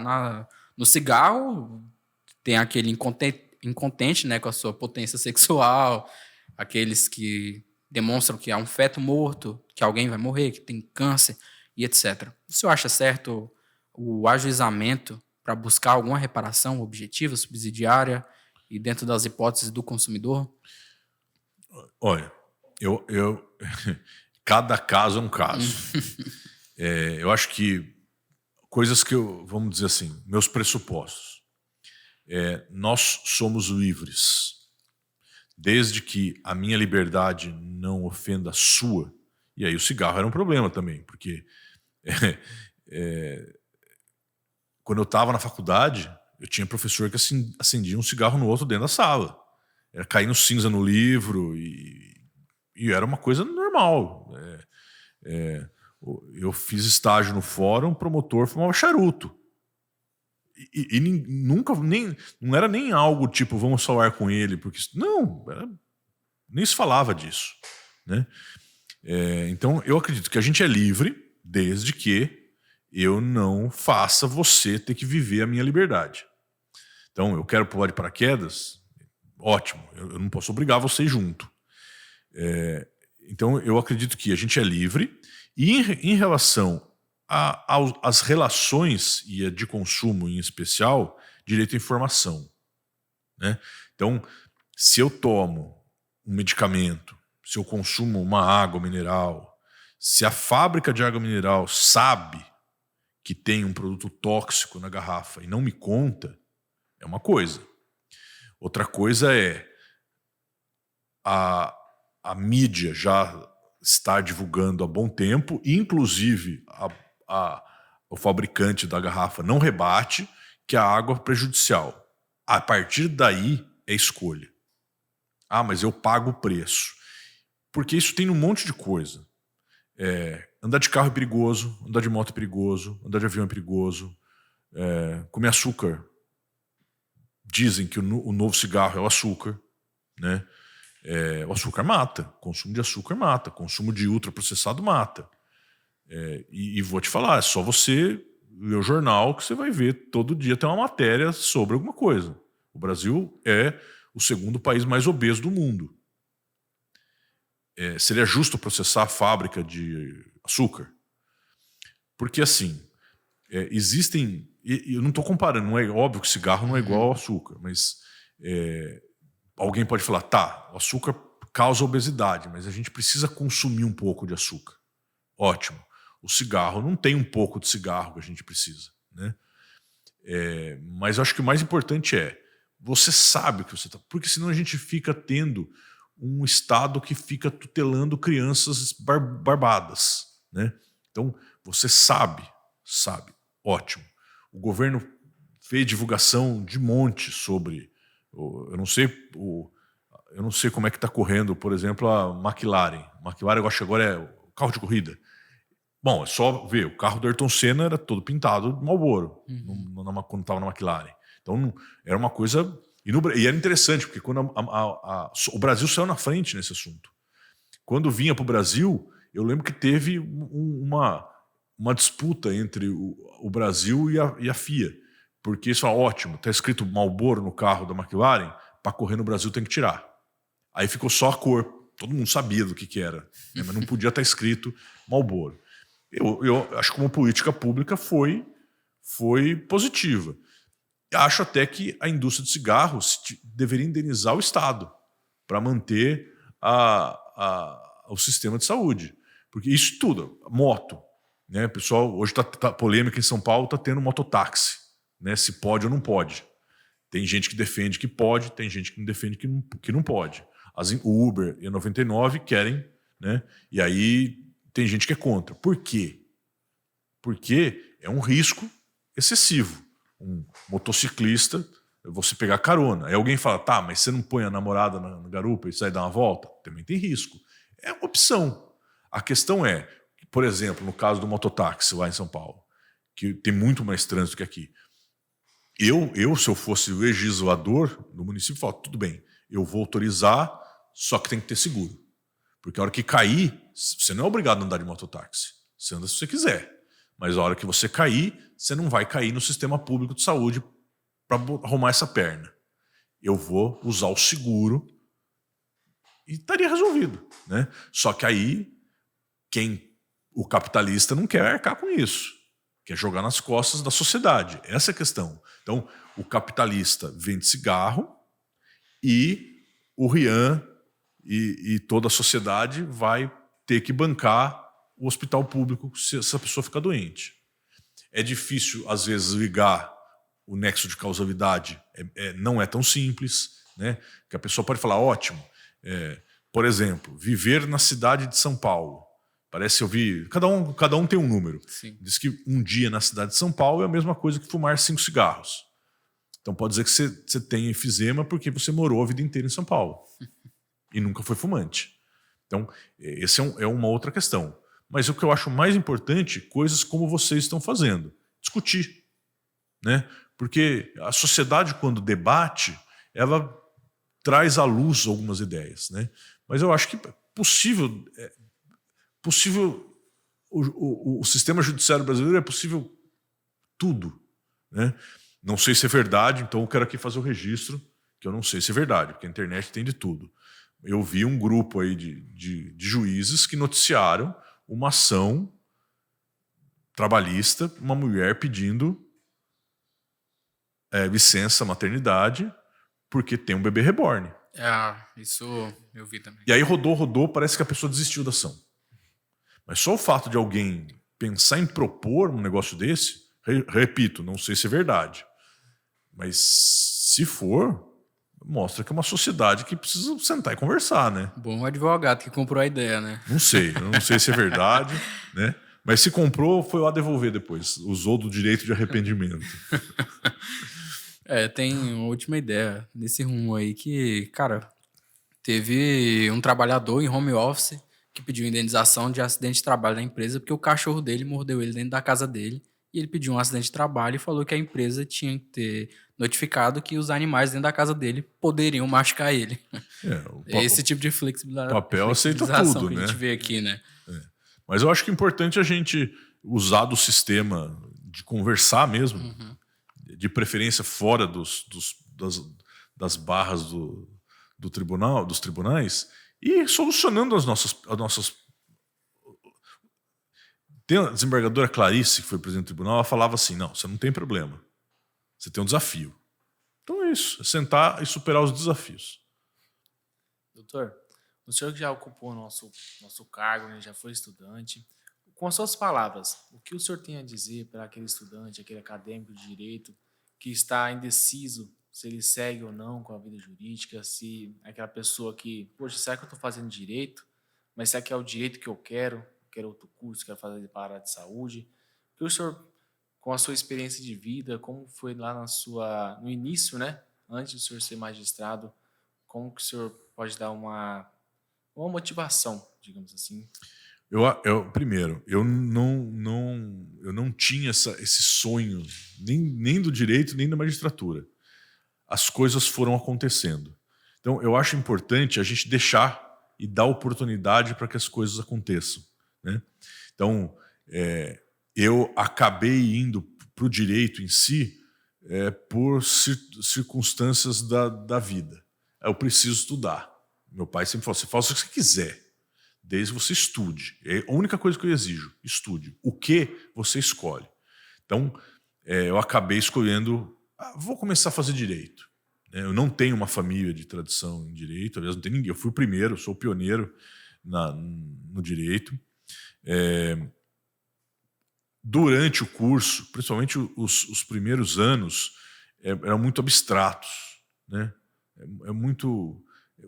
No cigarro tem aquele incontente, né, com a sua potência sexual, aqueles que demonstram que há um feto morto, que alguém vai morrer, que tem câncer e etc. O senhor acha certo o ajuizamento para buscar alguma reparação objetiva, subsidiária e dentro das hipóteses do consumidor? Olha, cada caso é um caso. Eu acho que coisas que vamos dizer assim, meus pressupostos. Nós somos livres, desde que a minha liberdade não ofenda a sua. E aí o cigarro era um problema também, porque quando eu estava na faculdade, eu tinha professor que acendia um cigarro no outro dentro da sala. Era caindo cinza no livro e era uma coisa normal. Eu fiz estágio no fórum, o promotor fumava charuto. E nunca, não era nem algo tipo, vamos falar com ele, porque não, nem se falava disso. Né? Então, eu acredito que a gente é livre, desde que eu não faça você ter que viver a minha liberdade. Então, eu quero pular de paraquedas, ótimo, eu não posso obrigar você junto. Então, eu acredito que a gente é livre, e em relação às relações e a de consumo em especial, direito à informação. Né? Então, se eu tomo um medicamento, se eu consumo uma água mineral, se a fábrica de água mineral sabe que tem um produto tóxico na garrafa e não me conta, é uma coisa. Outra coisa é a mídia já está divulgando há bom tempo, e inclusive o fabricante da garrafa não rebate, que a água é prejudicial. A partir daí é escolha. Mas eu pago o preço. Porque isso tem um monte de coisa. Andar de carro é perigoso, andar de moto é perigoso, andar de avião é perigoso, comer açúcar. Dizem que o novo cigarro é o açúcar, né? O açúcar mata, consumo de açúcar mata, consumo de ultraprocessado mata. E vou te falar, é só você ler o jornal que você vai ver, todo dia tem uma matéria sobre alguma coisa. O Brasil é o segundo país mais obeso do mundo. Seria justo processar a fábrica de açúcar? Porque assim, existem... Eu não estou comparando, não é óbvio que cigarro não é igual ao açúcar, mas alguém pode falar, tá, o açúcar causa obesidade, mas a gente precisa consumir um pouco de açúcar. Ótimo. O cigarro não tem um pouco de cigarro que a gente precisa, né? Mas eu acho que o mais importante você sabe o que você está... Porque senão a gente fica tendo um Estado que fica tutelando crianças barbadas, né? Então, você sabe, ótimo. O governo fez divulgação de monte sobre... Eu não sei como é que está correndo, por exemplo, a McLaren. A McLaren, eu acho que agora é o carro de corrida. Bom, é só ver, o carro do Ayrton Senna era todo pintado de Marlboro, quando estava na McLaren. Então, era uma coisa... E era interessante, porque quando o Brasil saiu na frente nesse assunto. Quando vinha para o Brasil, eu lembro que teve uma disputa entre o Brasil e a FIA. Porque isso é ótimo, está escrito Marlboro no carro da McLaren, para correr no Brasil tem que tirar. Aí ficou só a cor, todo mundo sabia do que era, né? Mas não podia estar escrito Marlboro. Eu acho que como política pública foi positiva. Acho até que a indústria de cigarros deveria indenizar o Estado para manter o sistema de saúde. Porque isso tudo, moto, né? Pessoal, hoje tá polêmica em São Paulo, está tendo mototáxi, né? Se pode ou não pode. Tem gente que defende que pode, tem gente que não defende que não pode. O Uber e a 99 querem, né? E aí tem gente que é contra. Por quê? Porque é um risco excessivo. Um motociclista, você pegar carona. Aí alguém fala, tá, mas você não põe a namorada na garupa e sai dar uma volta? Também tem risco. É uma opção. A questão é, por exemplo, no caso do mototáxi lá em São Paulo, que tem muito mais trânsito que aqui. Se eu fosse o legislador do município, eu falo, tudo bem, eu vou autorizar, só que tem que ter seguro. Porque a hora que cair, você não é obrigado a andar de mototáxi. Você anda se você quiser. Mas a hora que você cair, você não vai cair no sistema público de saúde para arrumar essa perna. Eu vou usar o seguro e estaria resolvido, né? Só que aí, o capitalista não quer arcar com isso. Quer jogar nas costas da sociedade. Essa é a questão. Então, o capitalista vende cigarro e o Rian e toda a sociedade vai ter que bancar o hospital público se essa pessoa ficar doente. É difícil, às vezes, ligar o nexo de causalidade. Não é tão simples, né? Que a pessoa pode falar, ótimo. Por exemplo, viver na cidade de São Paulo. Parece ouvir... Cada um tem um número. Sim. Diz que um dia na cidade de São Paulo é a mesma coisa que fumar 5 cigarros. Então pode dizer que você tem efizema porque você morou a vida inteira em São Paulo. E nunca foi fumante. Então, essa é uma outra questão. Mas o que eu acho mais importante, coisas como vocês estão fazendo. Discutir, né? Porque a sociedade, quando debate, ela traz à luz algumas ideias, né? Mas eu acho que é possível o sistema judiciário brasileiro é possível tudo, né? Não sei se é verdade, então eu quero aqui fazer o registro, que eu não sei se é verdade, porque a internet tem de tudo. Eu vi um grupo aí de juízes que noticiaram uma ação trabalhista, uma mulher pedindo licença maternidade porque tem um bebê reborn. Isso eu vi também. E aí rodou, parece que a pessoa desistiu da ação. Mas só o fato de alguém pensar em propor um negócio desse, repito, não sei se é verdade, mas se for, mostra que é uma sociedade que precisa sentar e conversar, né? Bom advogado que comprou a ideia, né? Não sei se é verdade, né? Mas se comprou, foi lá devolver depois. Usou do direito de arrependimento. Tem uma última ideia nesse rumo aí que, cara, teve um trabalhador em home office que pediu indenização de acidente de trabalho da empresa porque o cachorro dele mordeu ele dentro da casa dele e ele pediu um acidente de trabalho e falou que a empresa tinha que ter notificado que os animais dentro da casa dele poderiam machucar ele. Esse tipo de flexibilização. Papel aceita tudo, que né? a gente vê aqui, né? Mas eu acho que é importante a gente usar do sistema de conversar mesmo, de preferência fora das barras dos tribunais, e solucionando as nossas. Tem a desembargadora Clarice, que foi presidente do tribunal, ela falava assim: não, você não tem problema. Você tem um desafio. Então é isso, é sentar e superar os desafios. Doutor, o senhor que já ocupou nosso cargo, né, já foi estudante, com as suas palavras, o que o senhor tem a dizer para aquele estudante, aquele acadêmico de direito que está indeciso se ele segue ou não com a vida jurídica, se aquela pessoa que, poxa, será que eu estou fazendo direito? Mas será que é o direito que eu quero outro curso, quero fazer para a área de saúde? O que o senhor, com a sua experiência de vida, como foi lá no início, né? Antes do senhor ser magistrado, como que o senhor pode dar uma motivação, digamos assim? Primeiro, eu não tinha esse sonho, nem do direito, nem da magistratura. As coisas foram acontecendo. Então, eu acho importante a gente deixar e dar oportunidade para que as coisas aconteçam, né? Então, eu acabei indo para o direito em si por circunstâncias da vida. Eu preciso estudar. Meu pai sempre falou: você faz o que você quiser, desde que você estude. É a única coisa que eu exijo: estude. O que você escolhe? Então, eu acabei escolhendo, vou começar a fazer direito. Eu não tenho uma família de tradição em direito, aliás, não tem ninguém. Eu fui o primeiro, sou o pioneiro no direito. Durante o curso, principalmente os primeiros anos, eram muito abstratos, né?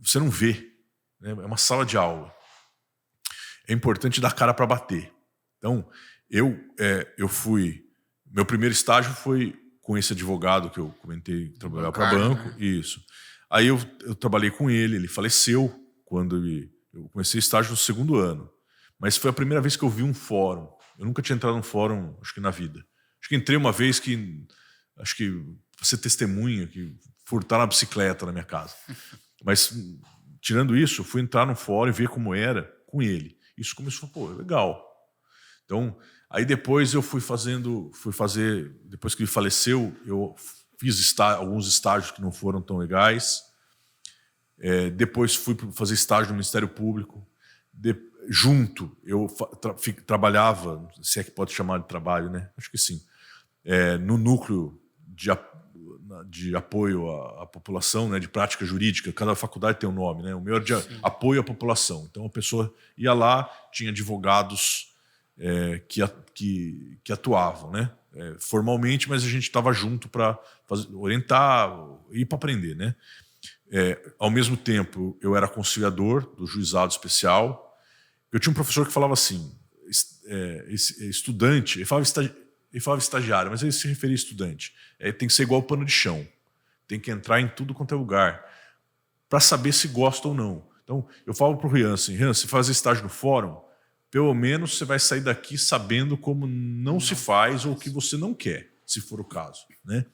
Você não vê, né? É uma sala de aula. É importante dar cara para bater. Então, eu fui... Meu primeiro estágio foi com esse advogado que eu comentei, trabalhar para banco. Né? Isso. Aí eu trabalhei com ele faleceu quando eu comecei estágio no segundo ano. Mas foi a primeira vez que eu vi um fórum. Eu nunca tinha entrado num fórum, acho que na vida. Acho que entrei uma vez acho que você testemunha, que furtaram a bicicleta na minha casa. Mas, tirando isso, eu fui entrar no fórum e ver como era com ele. Isso começou, legal. Então, aí depois eu fui fazer, depois que ele faleceu, eu fiz alguns estágios que não foram tão legais. Depois fui fazer estágio no Ministério Público. Junto, eu trabalhava, se é que pode chamar de trabalho, né? Acho que sim. No núcleo de apoio à população, né, de prática jurídica. Cada faculdade tem um nome, né? O meu era de apoio à população. Então a pessoa ia lá, tinha advogados que atuavam, né? Formalmente, mas a gente estava junto para orientar e para aprender, né? Ao mesmo tempo, eu era conciliador do juizado especial. Eu tinha um professor que falava assim, estudante, ele falava estagiário, mas ele se referia a estudante. Tem que ser igual pano de chão. Tem que entrar em tudo quanto é lugar para saber se gosta ou não. Então, eu falo para o Rian assim, Rian, se fazer estágio no fórum, pelo menos você vai sair daqui sabendo como não se faz ou o que você não quer, se for o caso, né?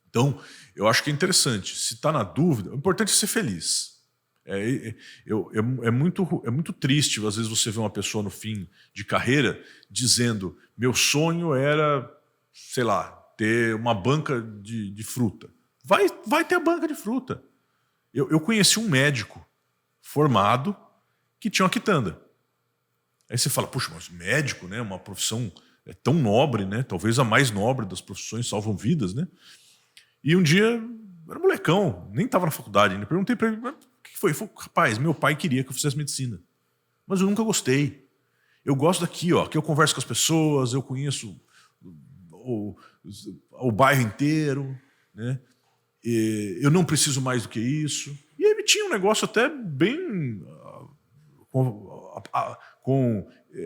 Então, eu acho que é interessante. Se está na dúvida, o importante é ser feliz. É muito triste, às vezes, você ver uma pessoa no fim de carreira dizendo: meu sonho era, sei lá, ter uma banca de fruta. Vai ter a banca de fruta. Eu conheci um médico formado que tinha uma quitanda. Aí você fala: puxa, mas médico, né? Uma profissão tão nobre, né? Talvez a mais nobre das profissões, salvam vidas, né? E um dia, eu era molecão, nem estava na faculdade ainda. Perguntei para ele: o que foi? Ele falou: rapaz, meu pai queria que eu fizesse medicina, mas eu nunca gostei. Eu gosto daqui, ó, que eu converso com as pessoas, eu conheço o bairro inteiro, né? Eu não preciso mais do que isso. E ele tinha um negócio até bem...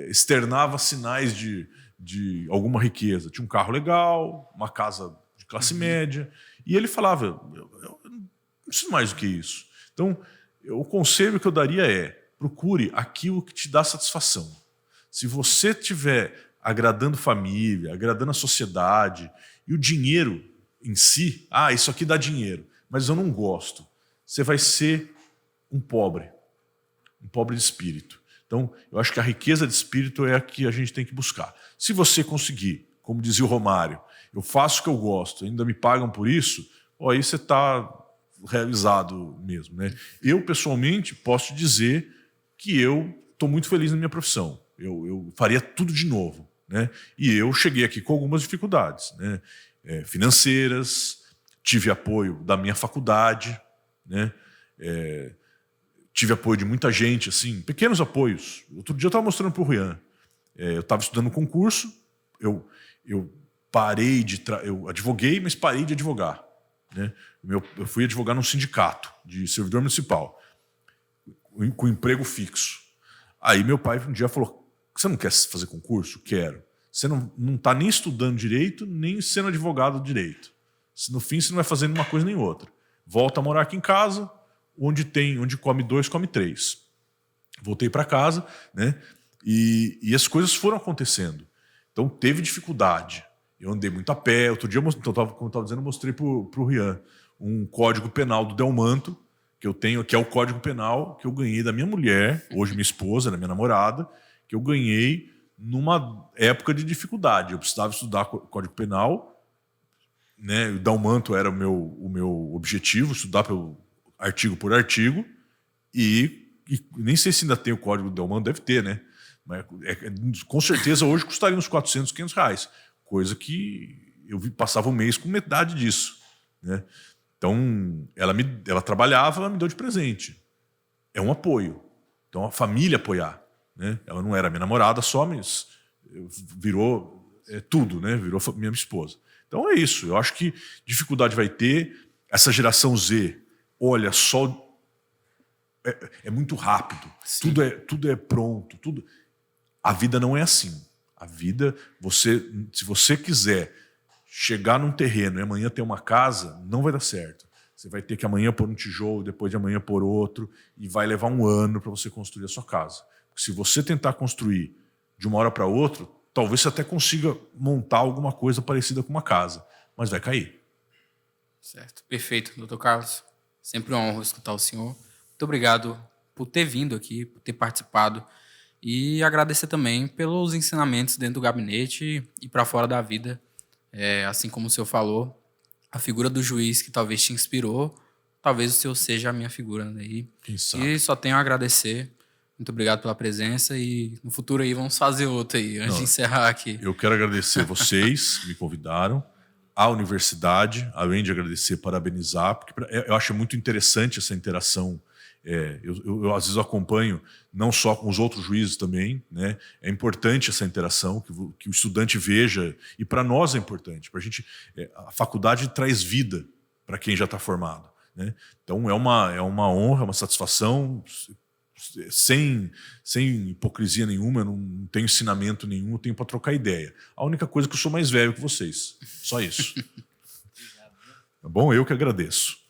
externava sinais de alguma riqueza. Tinha um carro legal, uma casa de classe média. E ele falava: eu não preciso mais do que isso. Então, o conselho que eu daria é: procure aquilo que te dá satisfação. Se você estiver agradando família, agradando a sociedade, e o dinheiro em si, isso aqui dá dinheiro, mas eu não gosto, você vai ser um pobre de espírito. Então, eu acho que a riqueza de espírito é a que a gente tem que buscar. Se você conseguir, como dizia o Romário, eu faço o que eu gosto, ainda me pagam por isso, aí você está realizado mesmo, né? Eu, pessoalmente, posso te dizer que eu estou muito feliz na minha profissão. Eu faria tudo de novo, né? E eu cheguei aqui com algumas dificuldades, né? Financeiras, tive apoio da minha faculdade, né? Tive apoio de muita gente, assim, pequenos apoios. Outro dia eu estava mostrando para o Rian. Eu estava estudando concurso, eu parei eu advoguei, mas parei de advogar, né? Eu fui advogar num sindicato de servidor municipal, com emprego fixo. Aí meu pai um dia falou: você não quer fazer concurso? Quero. Você não está nem estudando direito, nem sendo advogado de direito. No fim, você não vai fazendo uma coisa nem outra. Volta a morar aqui em casa, onde come 2, come 3. Voltei para casa, né? E as coisas foram acontecendo. Então teve dificuldade. Eu andei muito a pé. Outro dia, como eu estava dizendo, eu mostrei para o Rian um código penal do Delmanto, que eu tenho, que é o código penal que eu ganhei da minha mulher, hoje minha esposa, da minha namorada, que eu ganhei numa época de dificuldade. Eu precisava estudar código penal, né? O Delmanto era o meu objetivo, estudar artigo por artigo, e nem sei se ainda tem o código do Delmanto, deve ter, né? Mas com certeza hoje custaria uns 400, 500 reais, coisa que eu passava um mês com metade disso, né? Então, ela trabalhava, ela me deu de presente. É um apoio. Então, a família apoiar, né? Ela não era minha namorada só, mas virou tudo, né? Virou minha esposa. Então, é isso. Eu acho que dificuldade vai ter. Essa geração Z, olha, só é muito rápido. Tudo é pronto. A vida não é assim. A vida, se você quiser chegar num terreno e amanhã ter uma casa, não vai dar certo. Você vai ter que amanhã pôr um tijolo, depois de amanhã pôr outro, e vai levar um ano para você construir a sua casa. Porque se você tentar construir de uma hora para outra, talvez você até consiga montar alguma coisa parecida com uma casa, mas vai cair. Certo. Perfeito, doutor Carlos. Sempre uma honra escutar o senhor. Muito obrigado por ter vindo aqui, por ter participado, e agradecer também pelos ensinamentos dentro do gabinete e para fora da vida. Assim como o senhor falou, a figura do juiz que talvez te inspirou, talvez o senhor seja a minha figura, né? E só tenho a agradecer. Muito obrigado pela presença, e no futuro aí vamos fazer outra aí, antes de encerrar aqui. Eu quero agradecer vocês que me convidaram, a universidade, além de agradecer, parabenizar, porque eu acho muito interessante essa interação. Eu às vezes acompanho, não só com os outros juízes também, né? É importante essa interação, que o estudante veja, e para nós é importante. Pra gente, a faculdade traz vida para quem já está formado, né? Então é uma honra, uma satisfação, sem hipocrisia nenhuma. Eu não tenho ensinamento nenhum, eu tenho para trocar ideia. A única coisa é que eu sou mais velho que vocês, só isso. Tá bom? Eu que agradeço.